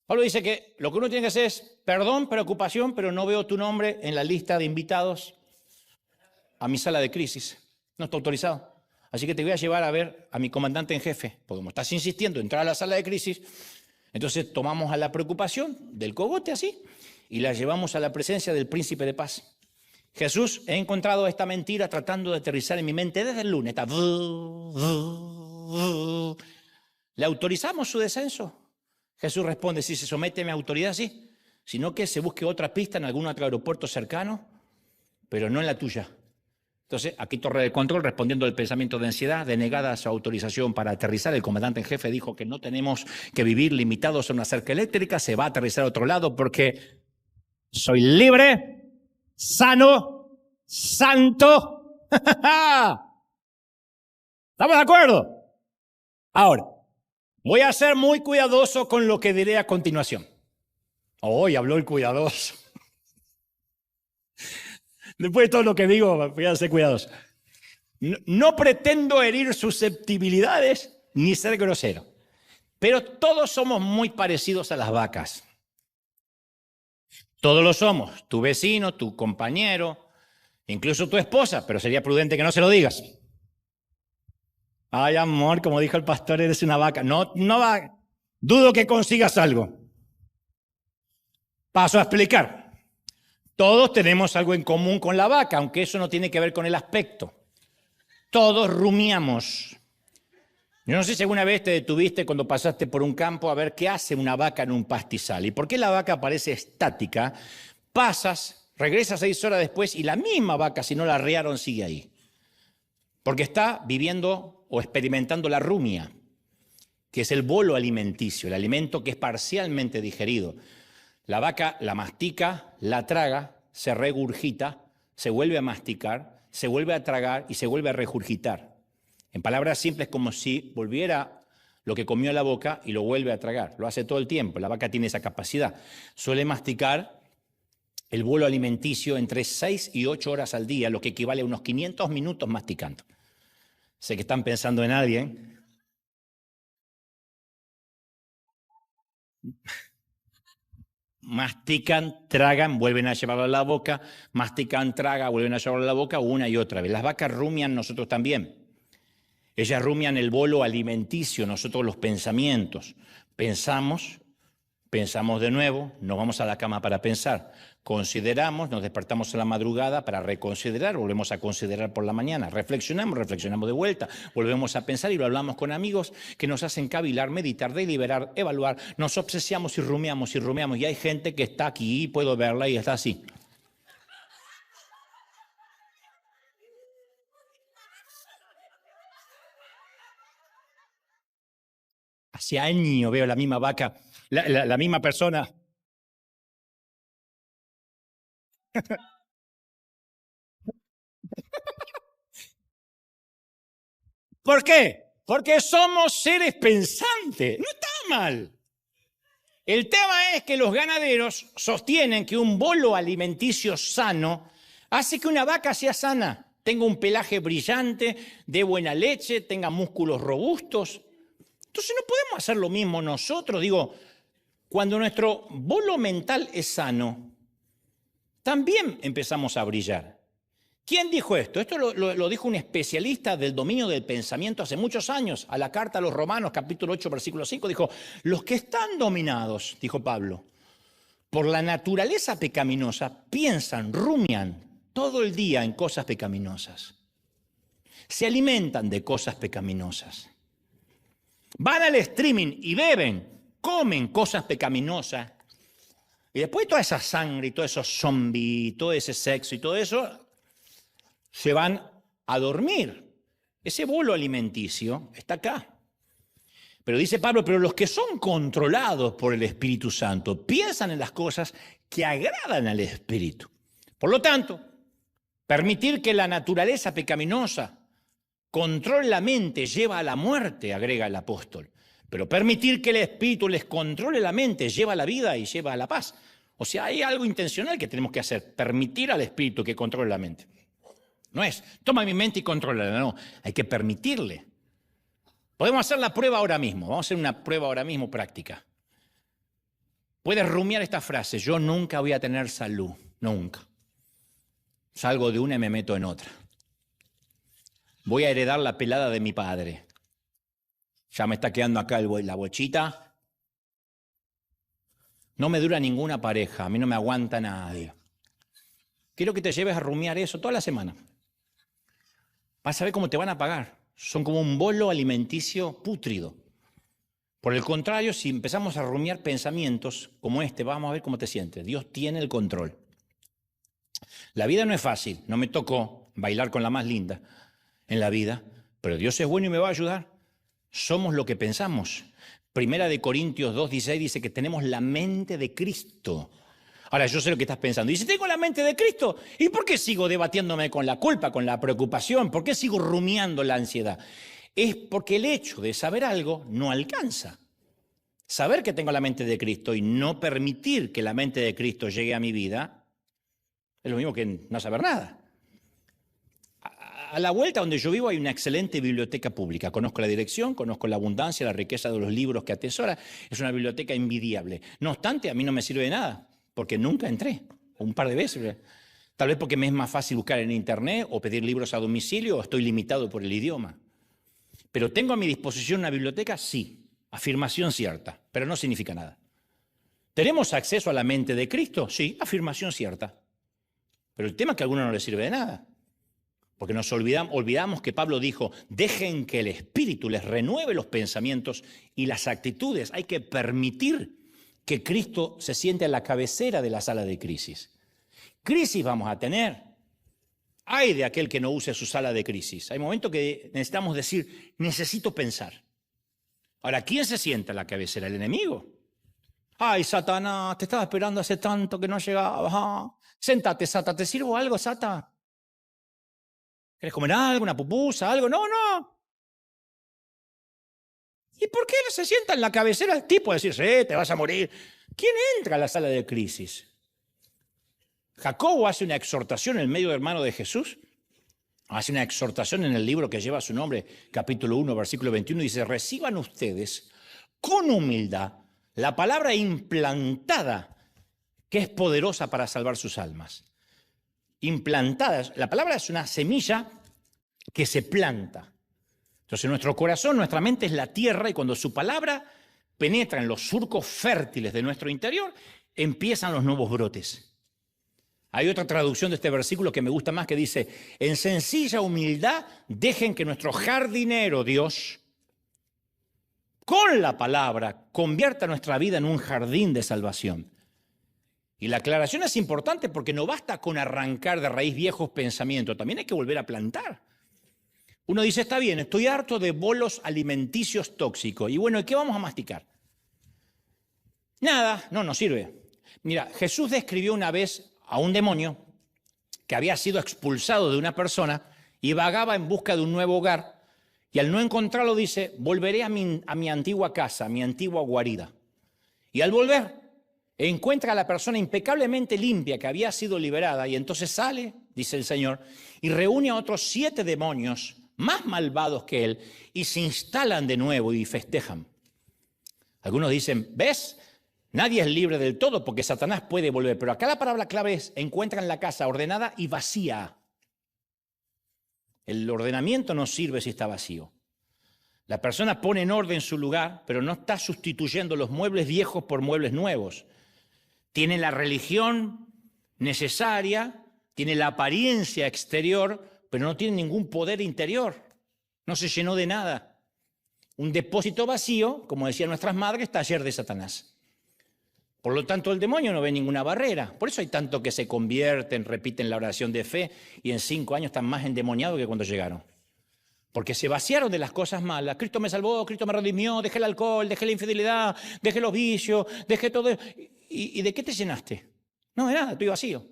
que lo que uno tiene que hacer es perdón, preocupación, pero no veo tu nombre en la lista de invitados a mi sala de crisis. No está autorizado. Así que te voy a llevar a ver a mi comandante en jefe, porque como estás insistiendo en entrar a la sala de crisis, entonces tomamos a la preocupación del cogote así y la llevamos a la presencia del príncipe de paz. Jesús, he encontrado esta mentira tratando de aterrizar en mi mente desde el lunes. ¿Le autorizamos su descenso? Jesús responde, si se somete a mi autoridad, sí. Sino que se busque otra pista en algún otro aeropuerto cercano, pero no en la tuya. Entonces, aquí Torre de Control, respondiendo al pensamiento de ansiedad, denegada su autorización para aterrizar, el comandante en jefe dijo que no tenemos que vivir limitados a una cerca eléctrica, se va a aterrizar a otro lado porque soy libre, sano, santo. ¿Estamos de acuerdo? Ahora, voy a ser muy cuidadoso con lo que diré a continuación. Hoy habló el cuidadoso. Después de todo lo que digo, voy a ser cuidadoso. No pretendo herir susceptibilidades ni ser grosero, pero todos somos muy parecidos a las vacas. Todos lo somos, tu vecino, tu compañero, incluso tu esposa, pero sería prudente que no se lo digas. Ay, amor, como dijo el pastor, eres una vaca. No va. Dudo que consigas algo. Paso a explicar. Todos tenemos algo en común con la vaca, aunque eso no tiene que ver con el aspecto. Todos rumiamos. Yo no sé si alguna vez te detuviste cuando pasaste por un campo a ver qué hace una vaca en un pastizal y por qué la vaca parece estática. Pasas, regresas 6 horas después y la misma vaca, si no la arrearon, sigue ahí. Porque está viviendo o experimentando la rumia, que es el bolo alimenticio, el alimento que es parcialmente digerido. La vaca la mastica, la traga, se regurgita, se vuelve a masticar, se vuelve a tragar y se vuelve a regurgitar. En palabras simples, como si volviera lo que comió a la boca y lo vuelve a tragar. Lo hace todo el tiempo, la vaca tiene esa capacidad. Suele masticar el bolo alimenticio entre 6 y 8 horas al día, lo que equivale a unos 500 minutos masticando. Sé que están pensando en alguien. Mastican, tragan, vuelven a llevarlo a la boca, mastican, tragan, vuelven a llevarlo a la boca una y otra vez. Las vacas rumian, nosotros también. Ellas rumian el bolo alimenticio, nosotros los pensamientos. Pensamos de nuevo, nos vamos a la cama para pensar. Consideramos, nos despertamos en la madrugada para reconsiderar, volvemos a considerar por la mañana. Reflexionamos de vuelta, volvemos a pensar y lo hablamos con amigos que nos hacen cavilar, meditar, deliberar, evaluar. Nos obsesiamos y rumiamos y rumiamos. Y hay gente que está aquí, puedo verla y está así. Hace años veo la misma vaca, la misma persona. ¿Por qué? Porque somos seres pensantes. No está mal. El tema es que los ganaderos sostienen que un bolo alimenticio sano hace que una vaca sea sana, tenga un pelaje brillante, dé buena leche, tenga músculos robustos. Entonces no podemos hacer lo mismo nosotros. Digo, cuando nuestro bolo mental es sano, también empezamos a brillar. ¿Quién dijo esto? Esto lo dijo un especialista del dominio del pensamiento hace muchos años, a la carta a los Romanos, capítulo 8, versículo 5, dijo, los que están dominados, dijo Pablo, por la naturaleza pecaminosa, piensan, rumian todo el día en cosas pecaminosas. Se alimentan de cosas pecaminosas. Van al streaming y beben, comen cosas pecaminosas. Y después toda esa sangre y todos esos zombies, todo ese sexo y todo eso, se van a dormir. Ese bolo alimenticio está acá. Pero dice Pablo, pero los que son controlados por el Espíritu Santo piensan en las cosas que agradan al Espíritu. Por lo tanto, permitir que la naturaleza pecaminosa controle la mente lleva a la muerte, agrega el apóstol. Pero permitir que el Espíritu les controle la mente lleva a la vida y lleva a la paz. O sea, hay algo intencional que tenemos que hacer, permitir al Espíritu que controle la mente. No es, toma mi mente y contrólala, no, hay que permitirle. Podemos hacer la prueba ahora mismo, vamos a hacer una prueba ahora mismo práctica. Puedes rumiar esta frase, yo nunca voy a tener salud, nunca. Salgo de una y me meto en otra. Voy a heredar la pelada de mi padre. Ya me está quedando acá la bochita. No me dura ninguna pareja, a mí no me aguanta nadie. Quiero que te lleves a rumiar eso toda la semana. Vas a ver cómo te van a pagar. Son como un bolo alimenticio pútrido. Por el contrario, si empezamos a rumiar pensamientos como este, vamos a ver cómo te sientes. Dios tiene el control. La vida no es fácil. No me tocó bailar con la más linda en la vida, pero Dios es bueno y me va a ayudar. Somos lo que pensamos. Primera de Corintios 2:16 dice que tenemos la mente de Cristo. Ahora, yo sé lo que estás pensando. Y si tengo la mente de Cristo, ¿y por qué sigo debatiéndome con la culpa, con la preocupación? ¿Por qué sigo rumiando la ansiedad? Es porque el hecho de saber algo no alcanza. Saber que tengo la mente de Cristo y no permitir que la mente de Cristo llegue a mi vida es lo mismo que no saber nada. A la vuelta donde yo vivo hay una excelente biblioteca pública. Conozco la dirección, conozco la abundancia, la riqueza de los libros que atesora. Es una biblioteca envidiable. No obstante, a mí no me sirve de nada, porque nunca entré, un par de veces. Tal vez porque me es más fácil buscar en internet o pedir libros a domicilio o estoy limitado por el idioma. Pero ¿tengo a mi disposición una biblioteca? Sí, afirmación cierta, pero no significa nada. ¿Tenemos acceso a la mente de Cristo? Sí, afirmación cierta. Pero el tema es que a algunos no les sirve de nada. Porque nos olvidamos que Pablo dijo, dejen que el Espíritu les renueve los pensamientos y las actitudes. Hay que permitir que Cristo se siente a la cabecera de la sala de crisis. Crisis vamos a tener. Ay de aquel que no use su sala de crisis. Hay momentos que necesitamos decir, necesito pensar. Ahora, ¿quién se sienta a la cabecera? ¿El enemigo? Ay, Satanás, te estaba esperando hace tanto que no llegabas. Séntate, Sata, ¿te sirvo algo, Sata? ¿Quieres comer algo, una pupusa, algo? No, no. ¿Y por qué no se sienta en la cabecera el tipo a decir, te vas a morir? ¿Quién entra a la sala de crisis? Jacobo hace una exhortación, el medio hermano de Jesús. Hace una exhortación en el libro que lleva su nombre, capítulo 1, versículo 21, dice, reciban ustedes con humildad la palabra implantada que es poderosa para salvar sus almas. Implantada, la palabra es una semilla que se planta. Entonces nuestro corazón, nuestra mente es la tierra y cuando su palabra penetra en los surcos fértiles de nuestro interior, empiezan los nuevos brotes. Hay otra traducción de este versículo que me gusta más que dice, en sencilla humildad dejen que nuestro jardinero Dios, con la palabra, convierta nuestra vida en un jardín de salvación. Y la aclaración es importante porque no basta con arrancar de raíz viejos pensamientos, también hay que volver a plantar. Uno dice, está bien, estoy harto de bolos alimenticios tóxicos. Y bueno, ¿y qué vamos a masticar? Nada, no nos sirve. Mira, Jesús describió una vez a un demonio que había sido expulsado de una persona y vagaba en busca de un nuevo hogar. Y al no encontrarlo dice, volveré a mi antigua casa, a mi antigua guarida. Y al volver, encuentra a la persona impecablemente limpia que había sido liberada y entonces sale, dice el Señor, y reúne a otros 7 demonios más malvados que él y se instalan de nuevo y festejan. Algunos dicen, ¿ves? Nadie es libre del todo porque Satanás puede volver, pero acá la palabra clave es, encuentran la casa ordenada y vacía. El ordenamiento no sirve si está vacío. La persona pone en orden su lugar, pero no está sustituyendo los muebles viejos por muebles nuevos. Tiene la religión necesaria, tiene la apariencia exterior, pero no tiene ningún poder interior. No se llenó de nada. Un depósito vacío, como decían nuestras madres, taller de Satanás. Por lo tanto, el demonio no ve ninguna barrera. Por eso hay tanto que se convierten, repiten la oración de fe y en 5 años están más endemoniados que cuando llegaron. Porque se vaciaron de las cosas malas. Cristo me salvó, Cristo me redimió, dejé el alcohol, dejé la infidelidad, dejé los vicios, dejé todo. ¿Y de qué te llenaste? No, de nada, estoy vacío.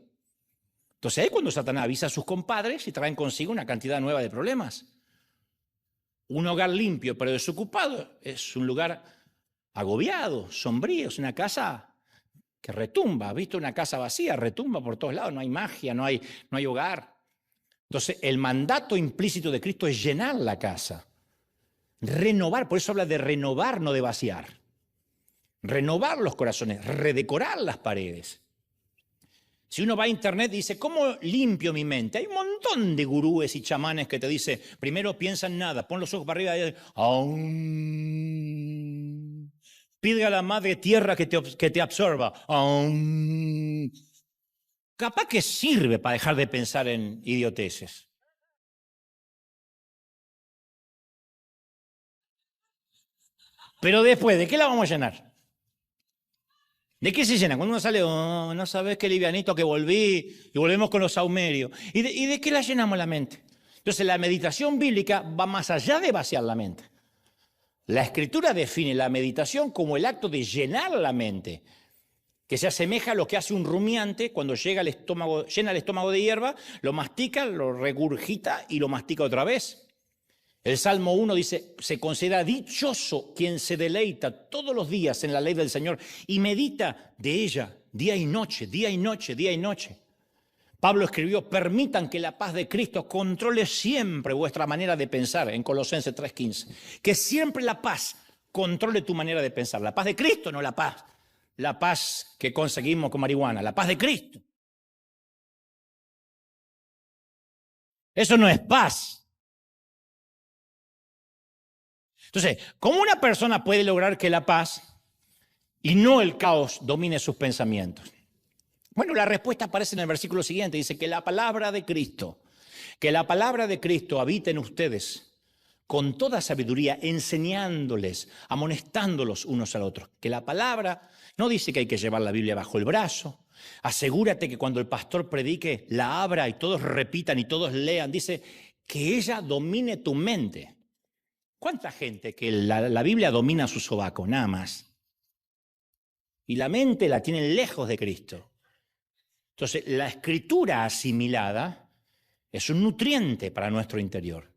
Entonces ahí es cuando Satanás avisa a sus compadres y traen consigo una cantidad nueva de problemas. Un hogar limpio pero desocupado es un lugar agobiado, sombrío, es una casa que retumba. ¿Has visto una casa vacía? Retumba por todos lados, no hay magia, no hay hogar. Entonces, el mandato implícito de Cristo es llenar la casa, renovar, por eso habla de renovar, no de vaciar. Renovar los corazones, redecorar las paredes. Si uno va a internet y dice, ¿cómo limpio mi mente? Hay un montón de gurúes y chamanes que te dicen, primero piensa en nada, pon los ojos para arriba y pide a la madre tierra que te absorba. Capaz que sirve para dejar de pensar en idioteces. Pero después, ¿de qué la vamos a llenar? ¿De qué se llena? Cuando uno sale, no sabes qué livianito que volví, y volvemos con los saumerios. ¿Y de qué la llenamos la mente? Entonces, la meditación bíblica va más allá de vaciar la mente. La Escritura define la meditación como el acto de llenar la mente, que se asemeja a lo que hace un rumiante cuando llena el estómago de hierba, lo mastica, lo regurgita y lo mastica otra vez. El Salmo 1 dice, se considera dichoso quien se deleita todos los días en la ley del Señor y medita de ella día y noche, día y noche, día y noche. Pablo escribió, permitan que la paz de Cristo controle siempre vuestra manera de pensar, en Colosenses 3:15. Que siempre la paz controle tu manera de pensar. La paz de Cristo, no la paz que conseguimos con marihuana, la paz de Cristo. Eso no es paz. Entonces, ¿cómo una persona puede lograr que la paz y no el caos domine sus pensamientos? Bueno, la respuesta aparece en el versículo siguiente. Dice que la palabra de Cristo habite en ustedes con toda sabiduría, enseñándoles, amonestándolos unos al otro. Que la palabra no dice que hay que llevar la Biblia bajo el brazo. Asegúrate que cuando el pastor predique, la abra y todos repitan y todos lean. Dice que ella domine tu mente. ¿Cuánta gente que la Biblia domina su sobaco? Nada más. Y la mente la tienen lejos de Cristo. Entonces, la escritura asimilada es un nutriente para nuestro interior.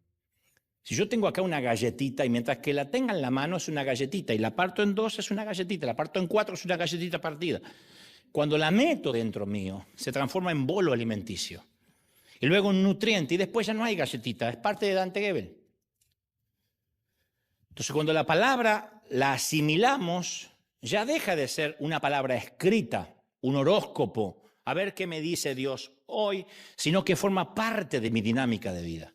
Si yo tengo acá una galletita y mientras que la tenga en la mano es una galletita y la parto en 2 es una galletita, la parto en 4 es una galletita partida. Cuando la meto dentro mío, se transforma en bolo alimenticio. Y luego un nutriente y después ya no hay galletita, es parte de Dante Gebel. Entonces, cuando la palabra la asimilamos, ya deja de ser una palabra escrita, un horóscopo, a ver qué me dice Dios hoy, sino que forma parte de mi dinámica de vida.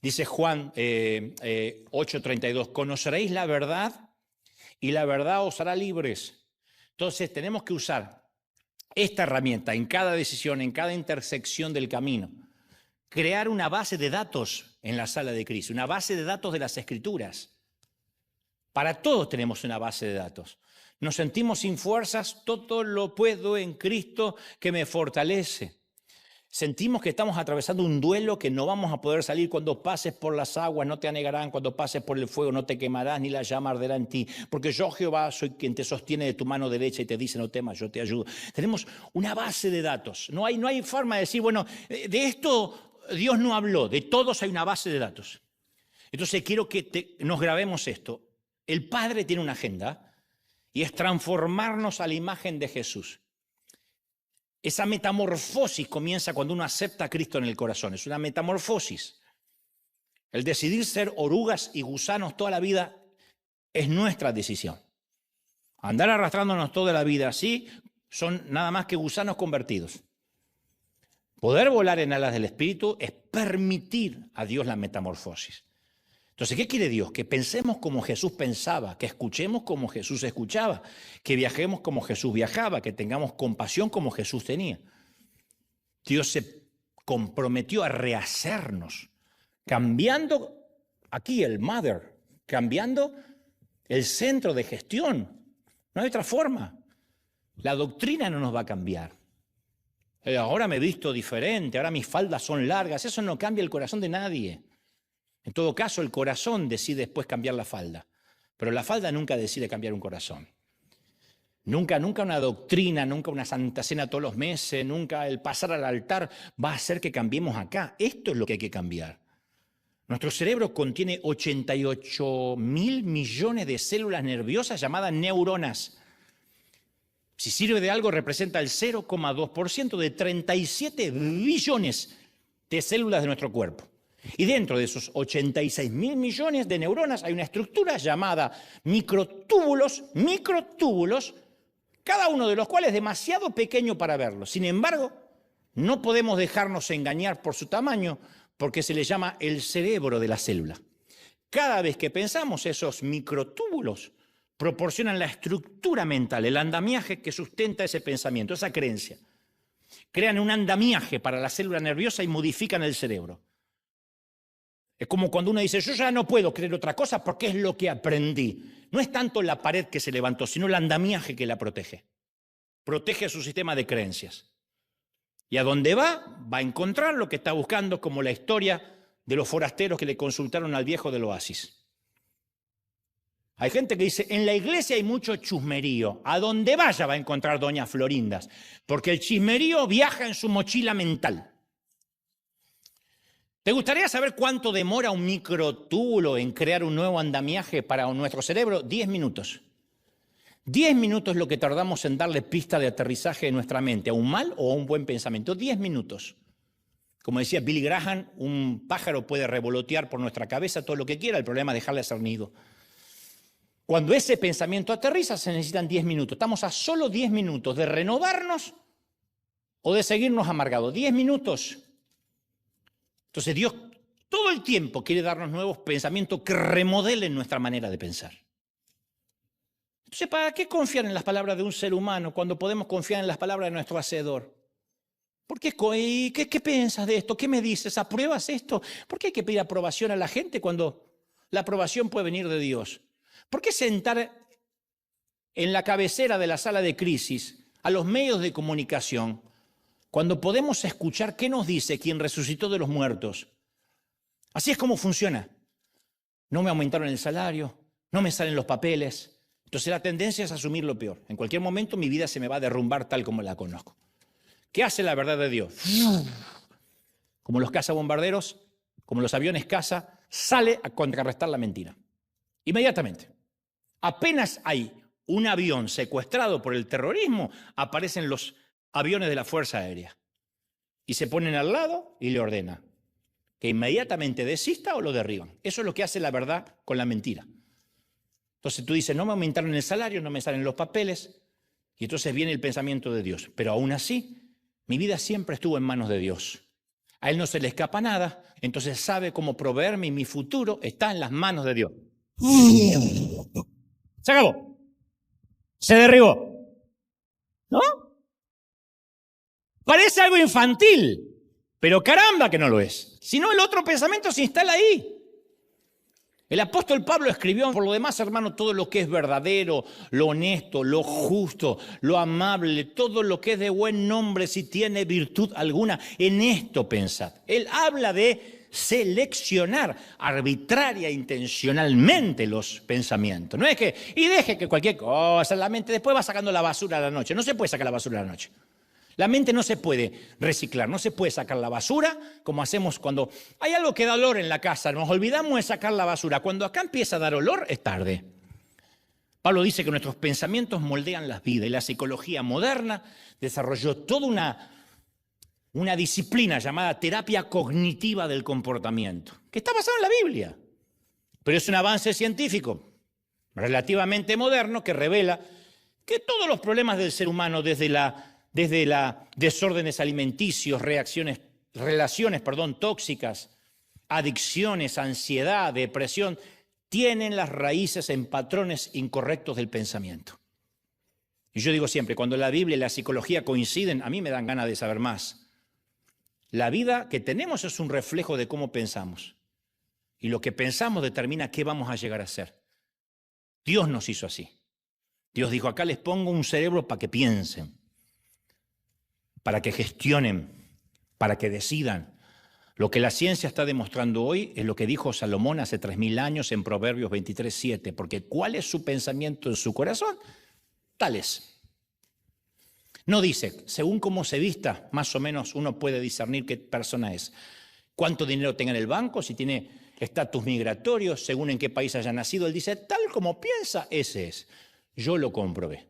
Dice Juan 8:32, conoceréis la verdad y la verdad os hará libres. Entonces, tenemos que usar esta herramienta en cada decisión, en cada intersección del camino. Crear una base de datos en la sala de Cristo, una base de datos de las Escrituras. Para todos tenemos una base de datos. Nos sentimos sin fuerzas, todo lo puedo en Cristo que me fortalece. Sentimos que estamos atravesando un duelo que no vamos a poder salir. Cuando pases por las aguas no te anegarán, cuando pases por el fuego no te quemarás, ni la llama arderá en ti. Porque yo, Jehová, soy quien te sostiene de tu mano derecha y te dice, no temas, yo te ayudo. Tenemos una base de datos. No hay forma de decir, bueno, de esto Dios no habló, de todos hay una base de datos. Entonces quiero que nos grabemos esto. El Padre tiene una agenda y es transformarnos a la imagen de Jesús. Esa metamorfosis comienza cuando uno acepta a Cristo en el corazón. Es una metamorfosis. El decidir ser orugas y gusanos toda la vida es nuestra decisión. Andar arrastrándonos toda la vida así son nada más que gusanos convertidos. Poder volar en alas del Espíritu es permitir a Dios la metamorfosis. Entonces, ¿qué quiere Dios? Que pensemos como Jesús pensaba, que escuchemos como Jesús escuchaba, que viajemos como Jesús viajaba, que tengamos compasión como Jesús tenía. Dios se comprometió a rehacernos, cambiando aquí el mother, cambiando el centro de gestión. No hay otra forma. La doctrina no nos va a cambiar. Ahora me he visto diferente, ahora mis faldas son largas. Eso no cambia el corazón de nadie. En todo caso, el corazón decide después cambiar la falda. Pero la falda nunca decide cambiar un corazón. Nunca una doctrina, nunca una santa cena todos los meses, nunca el pasar al altar va a hacer que cambiemos acá. Esto es lo que hay que cambiar. Nuestro cerebro contiene 88.000 millones de células nerviosas llamadas neuronas. Si sirve de algo, representa el 0,2% de 37 billones de células de nuestro cuerpo. Y dentro de esos 86.000 millones de neuronas hay una estructura llamada microtúbulos, cada uno de los cuales es demasiado pequeño para verlo. Sin embargo, no podemos dejarnos engañar por su tamaño, porque se le llama el cerebro de la célula. Cada vez que pensamos, esos microtúbulos proporcionan la estructura mental, el andamiaje que sustenta ese pensamiento, esa creencia. Crean un andamiaje para la célula nerviosa y modifican el cerebro. Es como cuando uno dice, yo ya no puedo creer otra cosa porque es lo que aprendí. No es tanto la pared que se levantó, sino el andamiaje que la protege. Protege su sistema de creencias. Y a donde va a encontrar lo que está buscando, como la historia de los forasteros que le consultaron al viejo del oasis. Hay gente que dice, en la iglesia hay mucho chusmerío. A donde vaya va a encontrar doñas Florindas, porque el chismerío viaja en su mochila mental. ¿Te gustaría saber cuánto demora un microtúbulo en crear un nuevo andamiaje para nuestro cerebro? 10 minutos. 10 minutos es lo que tardamos en darle pista de aterrizaje en nuestra mente, a un mal o a un buen pensamiento. 10 minutos. Como decía Billy Graham, un pájaro puede revolotear por nuestra cabeza todo lo que quiera, el problema es dejarle hacer nido. Cuando ese pensamiento aterriza se necesitan 10 minutos. Estamos a solo 10 minutos de renovarnos o de seguirnos amargados. 10 minutos. Entonces Dios todo el tiempo quiere darnos nuevos pensamientos que remodelen nuestra manera de pensar. Entonces, ¿para qué confiar en las palabras de un ser humano cuando podemos confiar en las palabras de nuestro Hacedor? ¿Por qué? ¿Qué piensas de esto? ¿Qué me dices? ¿Apruebas esto? ¿Por qué hay que pedir aprobación a la gente cuando la aprobación puede venir de Dios? ¿Por qué sentar en la cabecera de la sala de crisis a los medios de comunicación cuando podemos escuchar qué nos dice quien resucitó de los muertos? Así es como funciona. No me aumentaron el salario, no me salen los papeles. Entonces la tendencia es asumir lo peor. En cualquier momento mi vida se me va a derrumbar tal como la conozco. ¿Qué hace la verdad de Dios? Como los cazabombarderos, como los aviones caza, sale a contrarrestar la mentira. Inmediatamente. Apenas hay un avión secuestrado por el terrorismo, aparecen los aviones de la Fuerza Aérea. Y se ponen al lado y le ordena que inmediatamente desista o lo derriban. Eso es lo que hace la verdad con la mentira. Entonces tú dices, no me aumentaron el salario, no me salen los papeles. Y entonces viene el pensamiento de Dios. Pero aún así, mi vida siempre estuvo en manos de Dios. A Él no se le escapa nada, entonces sabe cómo proveerme y mi futuro está en las manos de Dios. Se acabó. Se derribó. ¿No? Parece algo infantil, pero caramba que no lo es. Si no, el otro pensamiento se instala ahí. El apóstol Pablo escribió, por lo demás, hermano, todo lo que es verdadero, lo honesto, lo justo, lo amable, todo lo que es de buen nombre, si tiene virtud alguna, en esto pensad. Él habla de seleccionar arbitraria e intencionalmente los pensamientos. No es que, y deje que cualquier cosa en la mente, después va sacando la basura a la noche. No se puede sacar la basura a la noche. La mente no se puede reciclar, no se puede sacar la basura como hacemos cuando hay algo que da olor en la casa. Nos olvidamos de sacar la basura. Cuando acá empieza a dar olor, es tarde. Pablo dice que nuestros pensamientos moldean las vidas y la psicología moderna desarrolló toda una disciplina llamada terapia cognitiva del comportamiento, que está basada en la Biblia, pero es un avance científico relativamente moderno que revela que todos los problemas del ser humano, desde desórdenes alimenticios, relaciones tóxicas, adicciones, ansiedad, depresión, tienen las raíces en patrones incorrectos del pensamiento. Y yo digo siempre, cuando la Biblia y la psicología coinciden, a mí me dan ganas de saber más. La vida que tenemos es un reflejo de cómo pensamos. Y lo que pensamos determina qué vamos a llegar a ser. Dios nos hizo así. Dios dijo, acá les pongo un cerebro para que piensen, para que gestionen, para que decidan. Lo que la ciencia está demostrando hoy es lo que dijo Salomón hace 3000 años en Proverbios 23:7, porque ¿cuál es su pensamiento en su corazón? Tal es. No dice, según cómo se vista, más o menos uno puede discernir qué persona es. Cuánto dinero tenga en el banco, si tiene estatus migratorio, según en qué país haya nacido. Él dice, tal como piensa, ese es. Yo lo comprobé.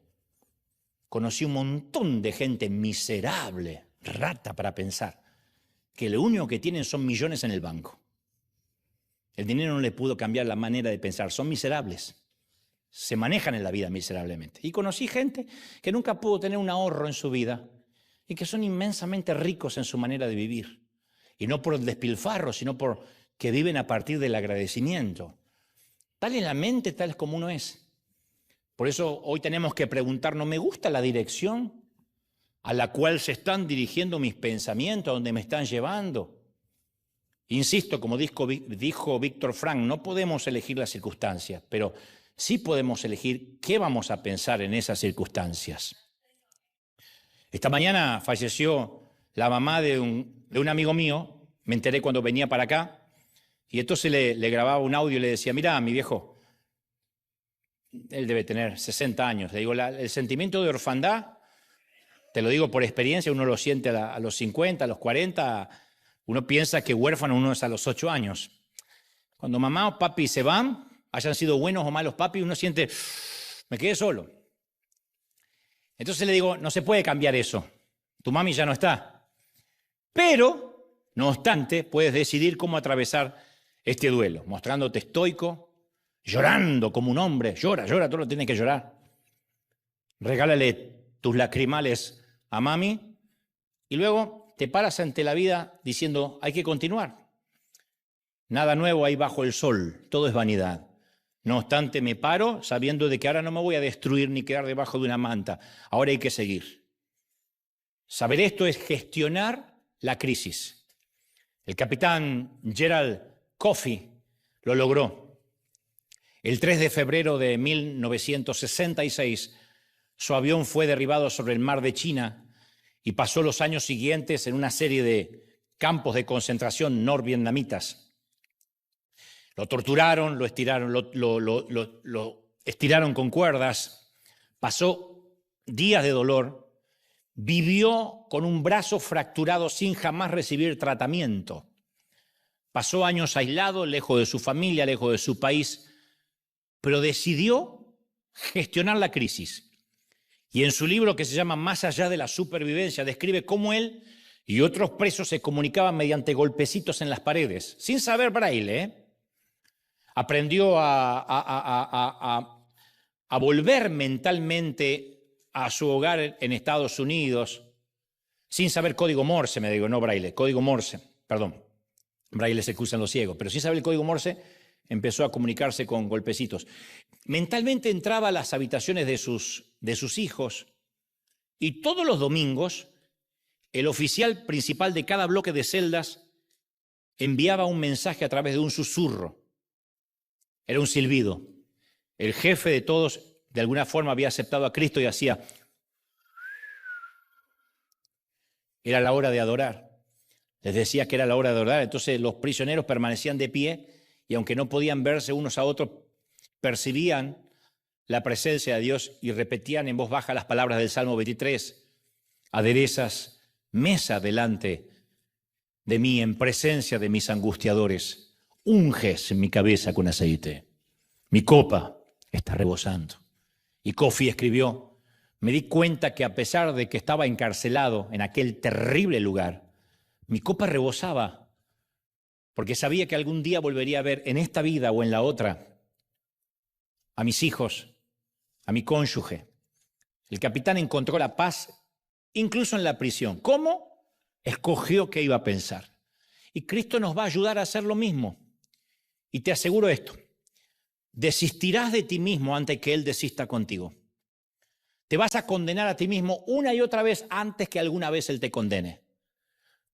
Conocí un montón de gente miserable, rata para pensar, que lo único que tienen son millones en el banco. El dinero no le pudo cambiar la manera de pensar, son miserables. Se manejan en la vida miserablemente. Y conocí gente que nunca pudo tener un ahorro en su vida y que son inmensamente ricos en su manera de vivir. Y no por el despilfarro, sino por que viven a partir del agradecimiento. Tal es la mente, tal es como uno es. Por eso hoy tenemos que preguntarnos, ¿me gusta la dirección a la cual se están dirigiendo mis pensamientos, a donde me están llevando? Insisto, como dijo Víctor Frank, no podemos elegir las circunstancias, pero sí podemos elegir qué vamos a pensar en esas circunstancias. Esta mañana falleció la mamá de un amigo mío, me enteré cuando venía para acá, y entonces le grababa un audio y le decía, mira, mi viejo, él debe tener 60 años, le digo, el sentimiento de orfandad, te lo digo por experiencia, uno lo siente a los 50, a los 40, uno piensa que huérfano uno es a los 8 años. Cuando mamá o papi se van, hayan sido buenos o malos papi, uno siente, me quedé solo. Entonces le digo, no se puede cambiar eso, tu mami ya no está. Pero, no obstante, puedes decidir cómo atravesar este duelo, mostrándote estoico, llorando como un hombre, llora, todo lo tiene que llorar. Regálale tus lacrimales a mami y luego te paras ante la vida diciendo, hay que continuar. Nada nuevo hay bajo el sol, todo es vanidad. No obstante, me paro sabiendo de que ahora no me voy a destruir ni quedar debajo de una manta. Ahora hay que seguir. Saber esto es gestionar la crisis. El capitán Gerald Coffey lo logró. El 3 de febrero de 1966, su avión fue derribado sobre el mar de China y pasó los años siguientes en una serie de campos de concentración norvietnamitas. Lo torturaron, lo estiraron con cuerdas, pasó días de dolor, vivió con un brazo fracturado sin jamás recibir tratamiento. Pasó años aislado, lejos de su familia, lejos de su país, pero decidió gestionar la crisis. Y en su libro que se llama Más allá de la supervivencia, describe cómo él y otros presos se comunicaban mediante golpecitos en las paredes, sin saber braille, Aprendió a volver mentalmente a su hogar en Estados Unidos sin saber código Morse, no braille, código Morse, perdón. Braille se usan los ciegos, pero sin saber el código Morse empezó a comunicarse con golpecitos. Mentalmente entraba a las habitaciones de sus hijos y todos los domingos el oficial principal de cada bloque de celdas enviaba un mensaje a través de un susurro. Era un silbido. El jefe de todos, de alguna forma, había aceptado a Cristo y hacía. Era la hora de adorar. Les decía que era la hora de adorar. Entonces los prisioneros permanecían de pie y aunque no podían verse unos a otros, percibían la presencia de Dios y repetían en voz baja las palabras del Salmo 23. aderezas mesa delante de mí en presencia de mis angustiadores. Unges mi cabeza con aceite. Mi copa está rebosando. Y Kofi escribió, me di cuenta que a pesar de que estaba encarcelado en aquel terrible lugar, mi copa rebosaba, porque sabía que algún día volvería a ver en esta vida o en la otra a mis hijos, a mi cónyuge. El capitán encontró la paz incluso en la prisión. ¿Cómo? Escogió qué iba a pensar. Y Cristo nos va a ayudar a hacer lo mismo. Y te aseguro esto, desistirás de ti mismo antes que Él desista contigo. Te vas a condenar a ti mismo una y otra vez antes que alguna vez Él te condene.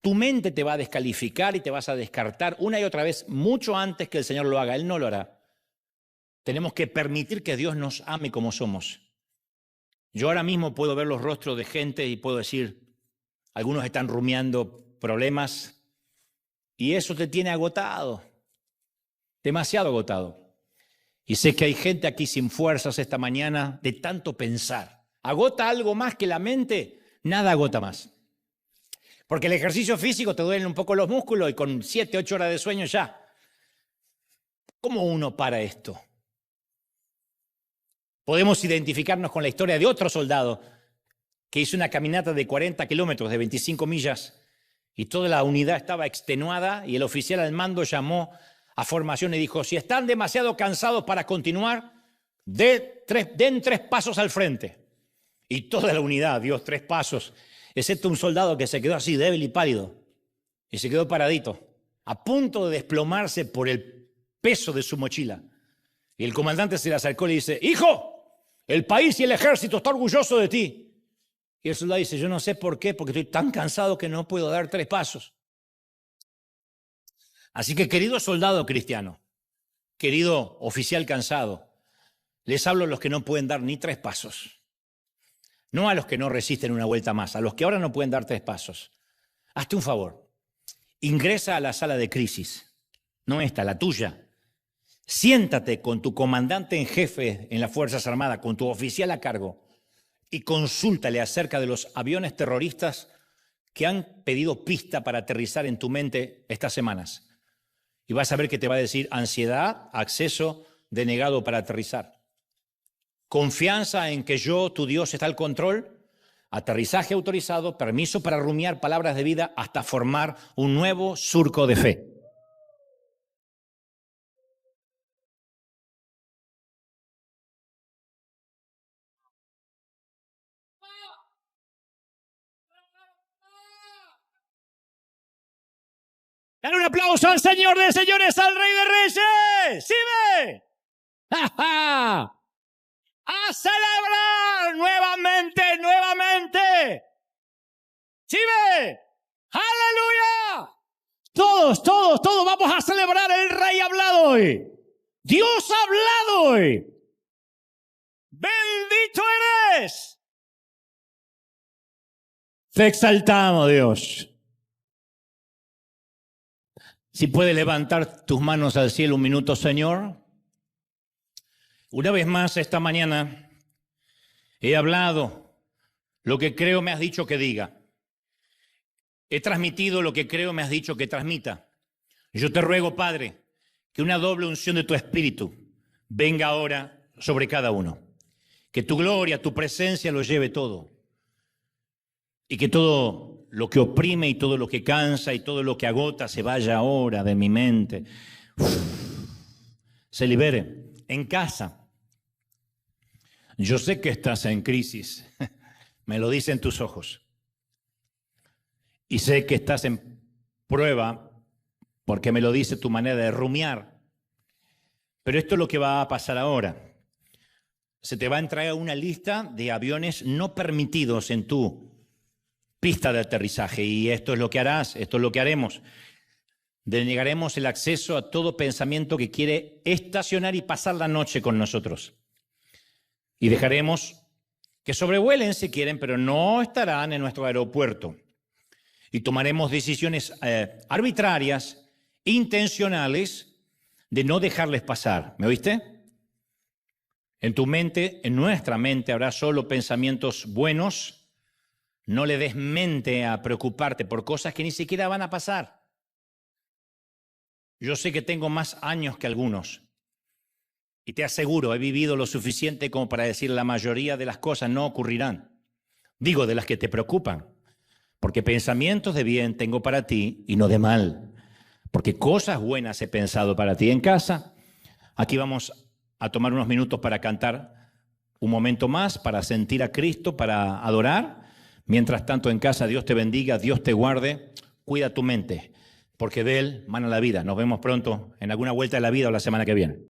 Tu mente te va a descalificar y te vas a descartar una y otra vez mucho antes que el Señor lo haga. Él no lo hará. Tenemos que permitir que Dios nos ame como somos. Yo ahora mismo puedo ver los rostros de gente y puedo decir, algunos están rumiando problemas y eso te tiene agotado, demasiado agotado. Y sé que hay gente aquí sin fuerzas esta mañana de tanto pensar. ¿Agota algo más que la mente? Nada agota más. Porque el ejercicio físico te duelen un poco los músculos y con 7, 8 horas de sueño ya. ¿Cómo uno para esto? Podemos identificarnos con la historia de otro soldado que hizo una caminata de 40 kilómetros, de 25 millas, y toda la unidad estaba extenuada y el oficial al mando llamó a formación y dijo, si están demasiado cansados para continuar, den 3 pasos al frente. Y toda la unidad dio 3 pasos, excepto un soldado que se quedó así débil y pálido, y se quedó paradito, a punto de desplomarse por el peso de su mochila. Y el comandante se le acercó y le dice, hijo, el país y el ejército están orgullosos de ti. Y el soldado dice, yo no sé por qué, porque estoy tan cansado que no puedo dar 3 pasos. Así que, querido soldado cristiano, querido oficial cansado, les hablo a los que no pueden dar ni 3 pasos. No a los que no resisten una vuelta más, a los que ahora no pueden dar 3 pasos. Hazte un favor, ingresa a la sala de crisis, no esta, la tuya. Siéntate con tu comandante en jefe en las Fuerzas Armadas, con tu oficial a cargo, y consúltale acerca de los aviones terroristas que han pedido pista para aterrizar en tu mente estas semanas. Y vas a ver que te va a decir ansiedad, acceso denegado para aterrizar. Confianza en que yo, tu Dios, está al control, aterrizaje autorizado, permiso para rumiar palabras de vida hasta formar un nuevo surco de fe. Dale un aplauso al Señor de señores, al Rey de Reyes. ¿Sí ve? ¡Ja, ja! ¡A celebrar nuevamente! ¿Sí ve? ¡Aleluya! Todos vamos a celebrar. El Rey ha hablado hoy. Dios ha hablado hoy. ¡Bendito eres! Te exaltamos, Dios. Si puedes levantar tus manos al cielo un minuto, Señor. Una vez más esta mañana he hablado lo que creo me has dicho que diga. He transmitido lo que creo me has dicho que transmita. Yo te ruego, Padre, que una doble unción de tu Espíritu venga ahora sobre cada uno. Que tu gloria, tu presencia lo lleve todo. Y que todo lo que oprime y todo lo que cansa y todo lo que agota se vaya ahora de mi mente. Se libere en casa. Yo sé que estás en crisis, me lo dicen tus ojos. Y sé que estás en prueba porque me lo dice tu manera de rumiar. Pero esto es lo que va a pasar ahora. Se te va a entregar una lista de aviones no permitidos en tu pista de aterrizaje. Y esto es lo que harás, esto es lo que haremos. Denegaremos el acceso a todo pensamiento que quiere estacionar y pasar la noche con nosotros. Y dejaremos que sobrevuelen si quieren, pero no estarán en nuestro aeropuerto. Y tomaremos decisiones arbitrarias, intencionales, de no dejarles pasar. ¿Me oíste? En tu mente, en nuestra mente, habrá solo pensamientos buenos, No le des mente a preocuparte por cosas que ni siquiera van a pasar. Yo sé que tengo más años que algunos. Y te aseguro, he vivido lo suficiente como para decir la mayoría de las cosas no ocurrirán. Digo, de las que te preocupan. Porque pensamientos de bien tengo para ti y no de mal. Porque cosas buenas he pensado para ti en casa. Aquí vamos a tomar unos minutos para cantar un momento más, para sentir a Cristo, para adorar. Mientras tanto, en casa, Dios te bendiga, Dios te guarde. Cuida tu mente, porque de Él mana la vida. Nos vemos pronto en alguna vuelta de la vida o la semana que viene.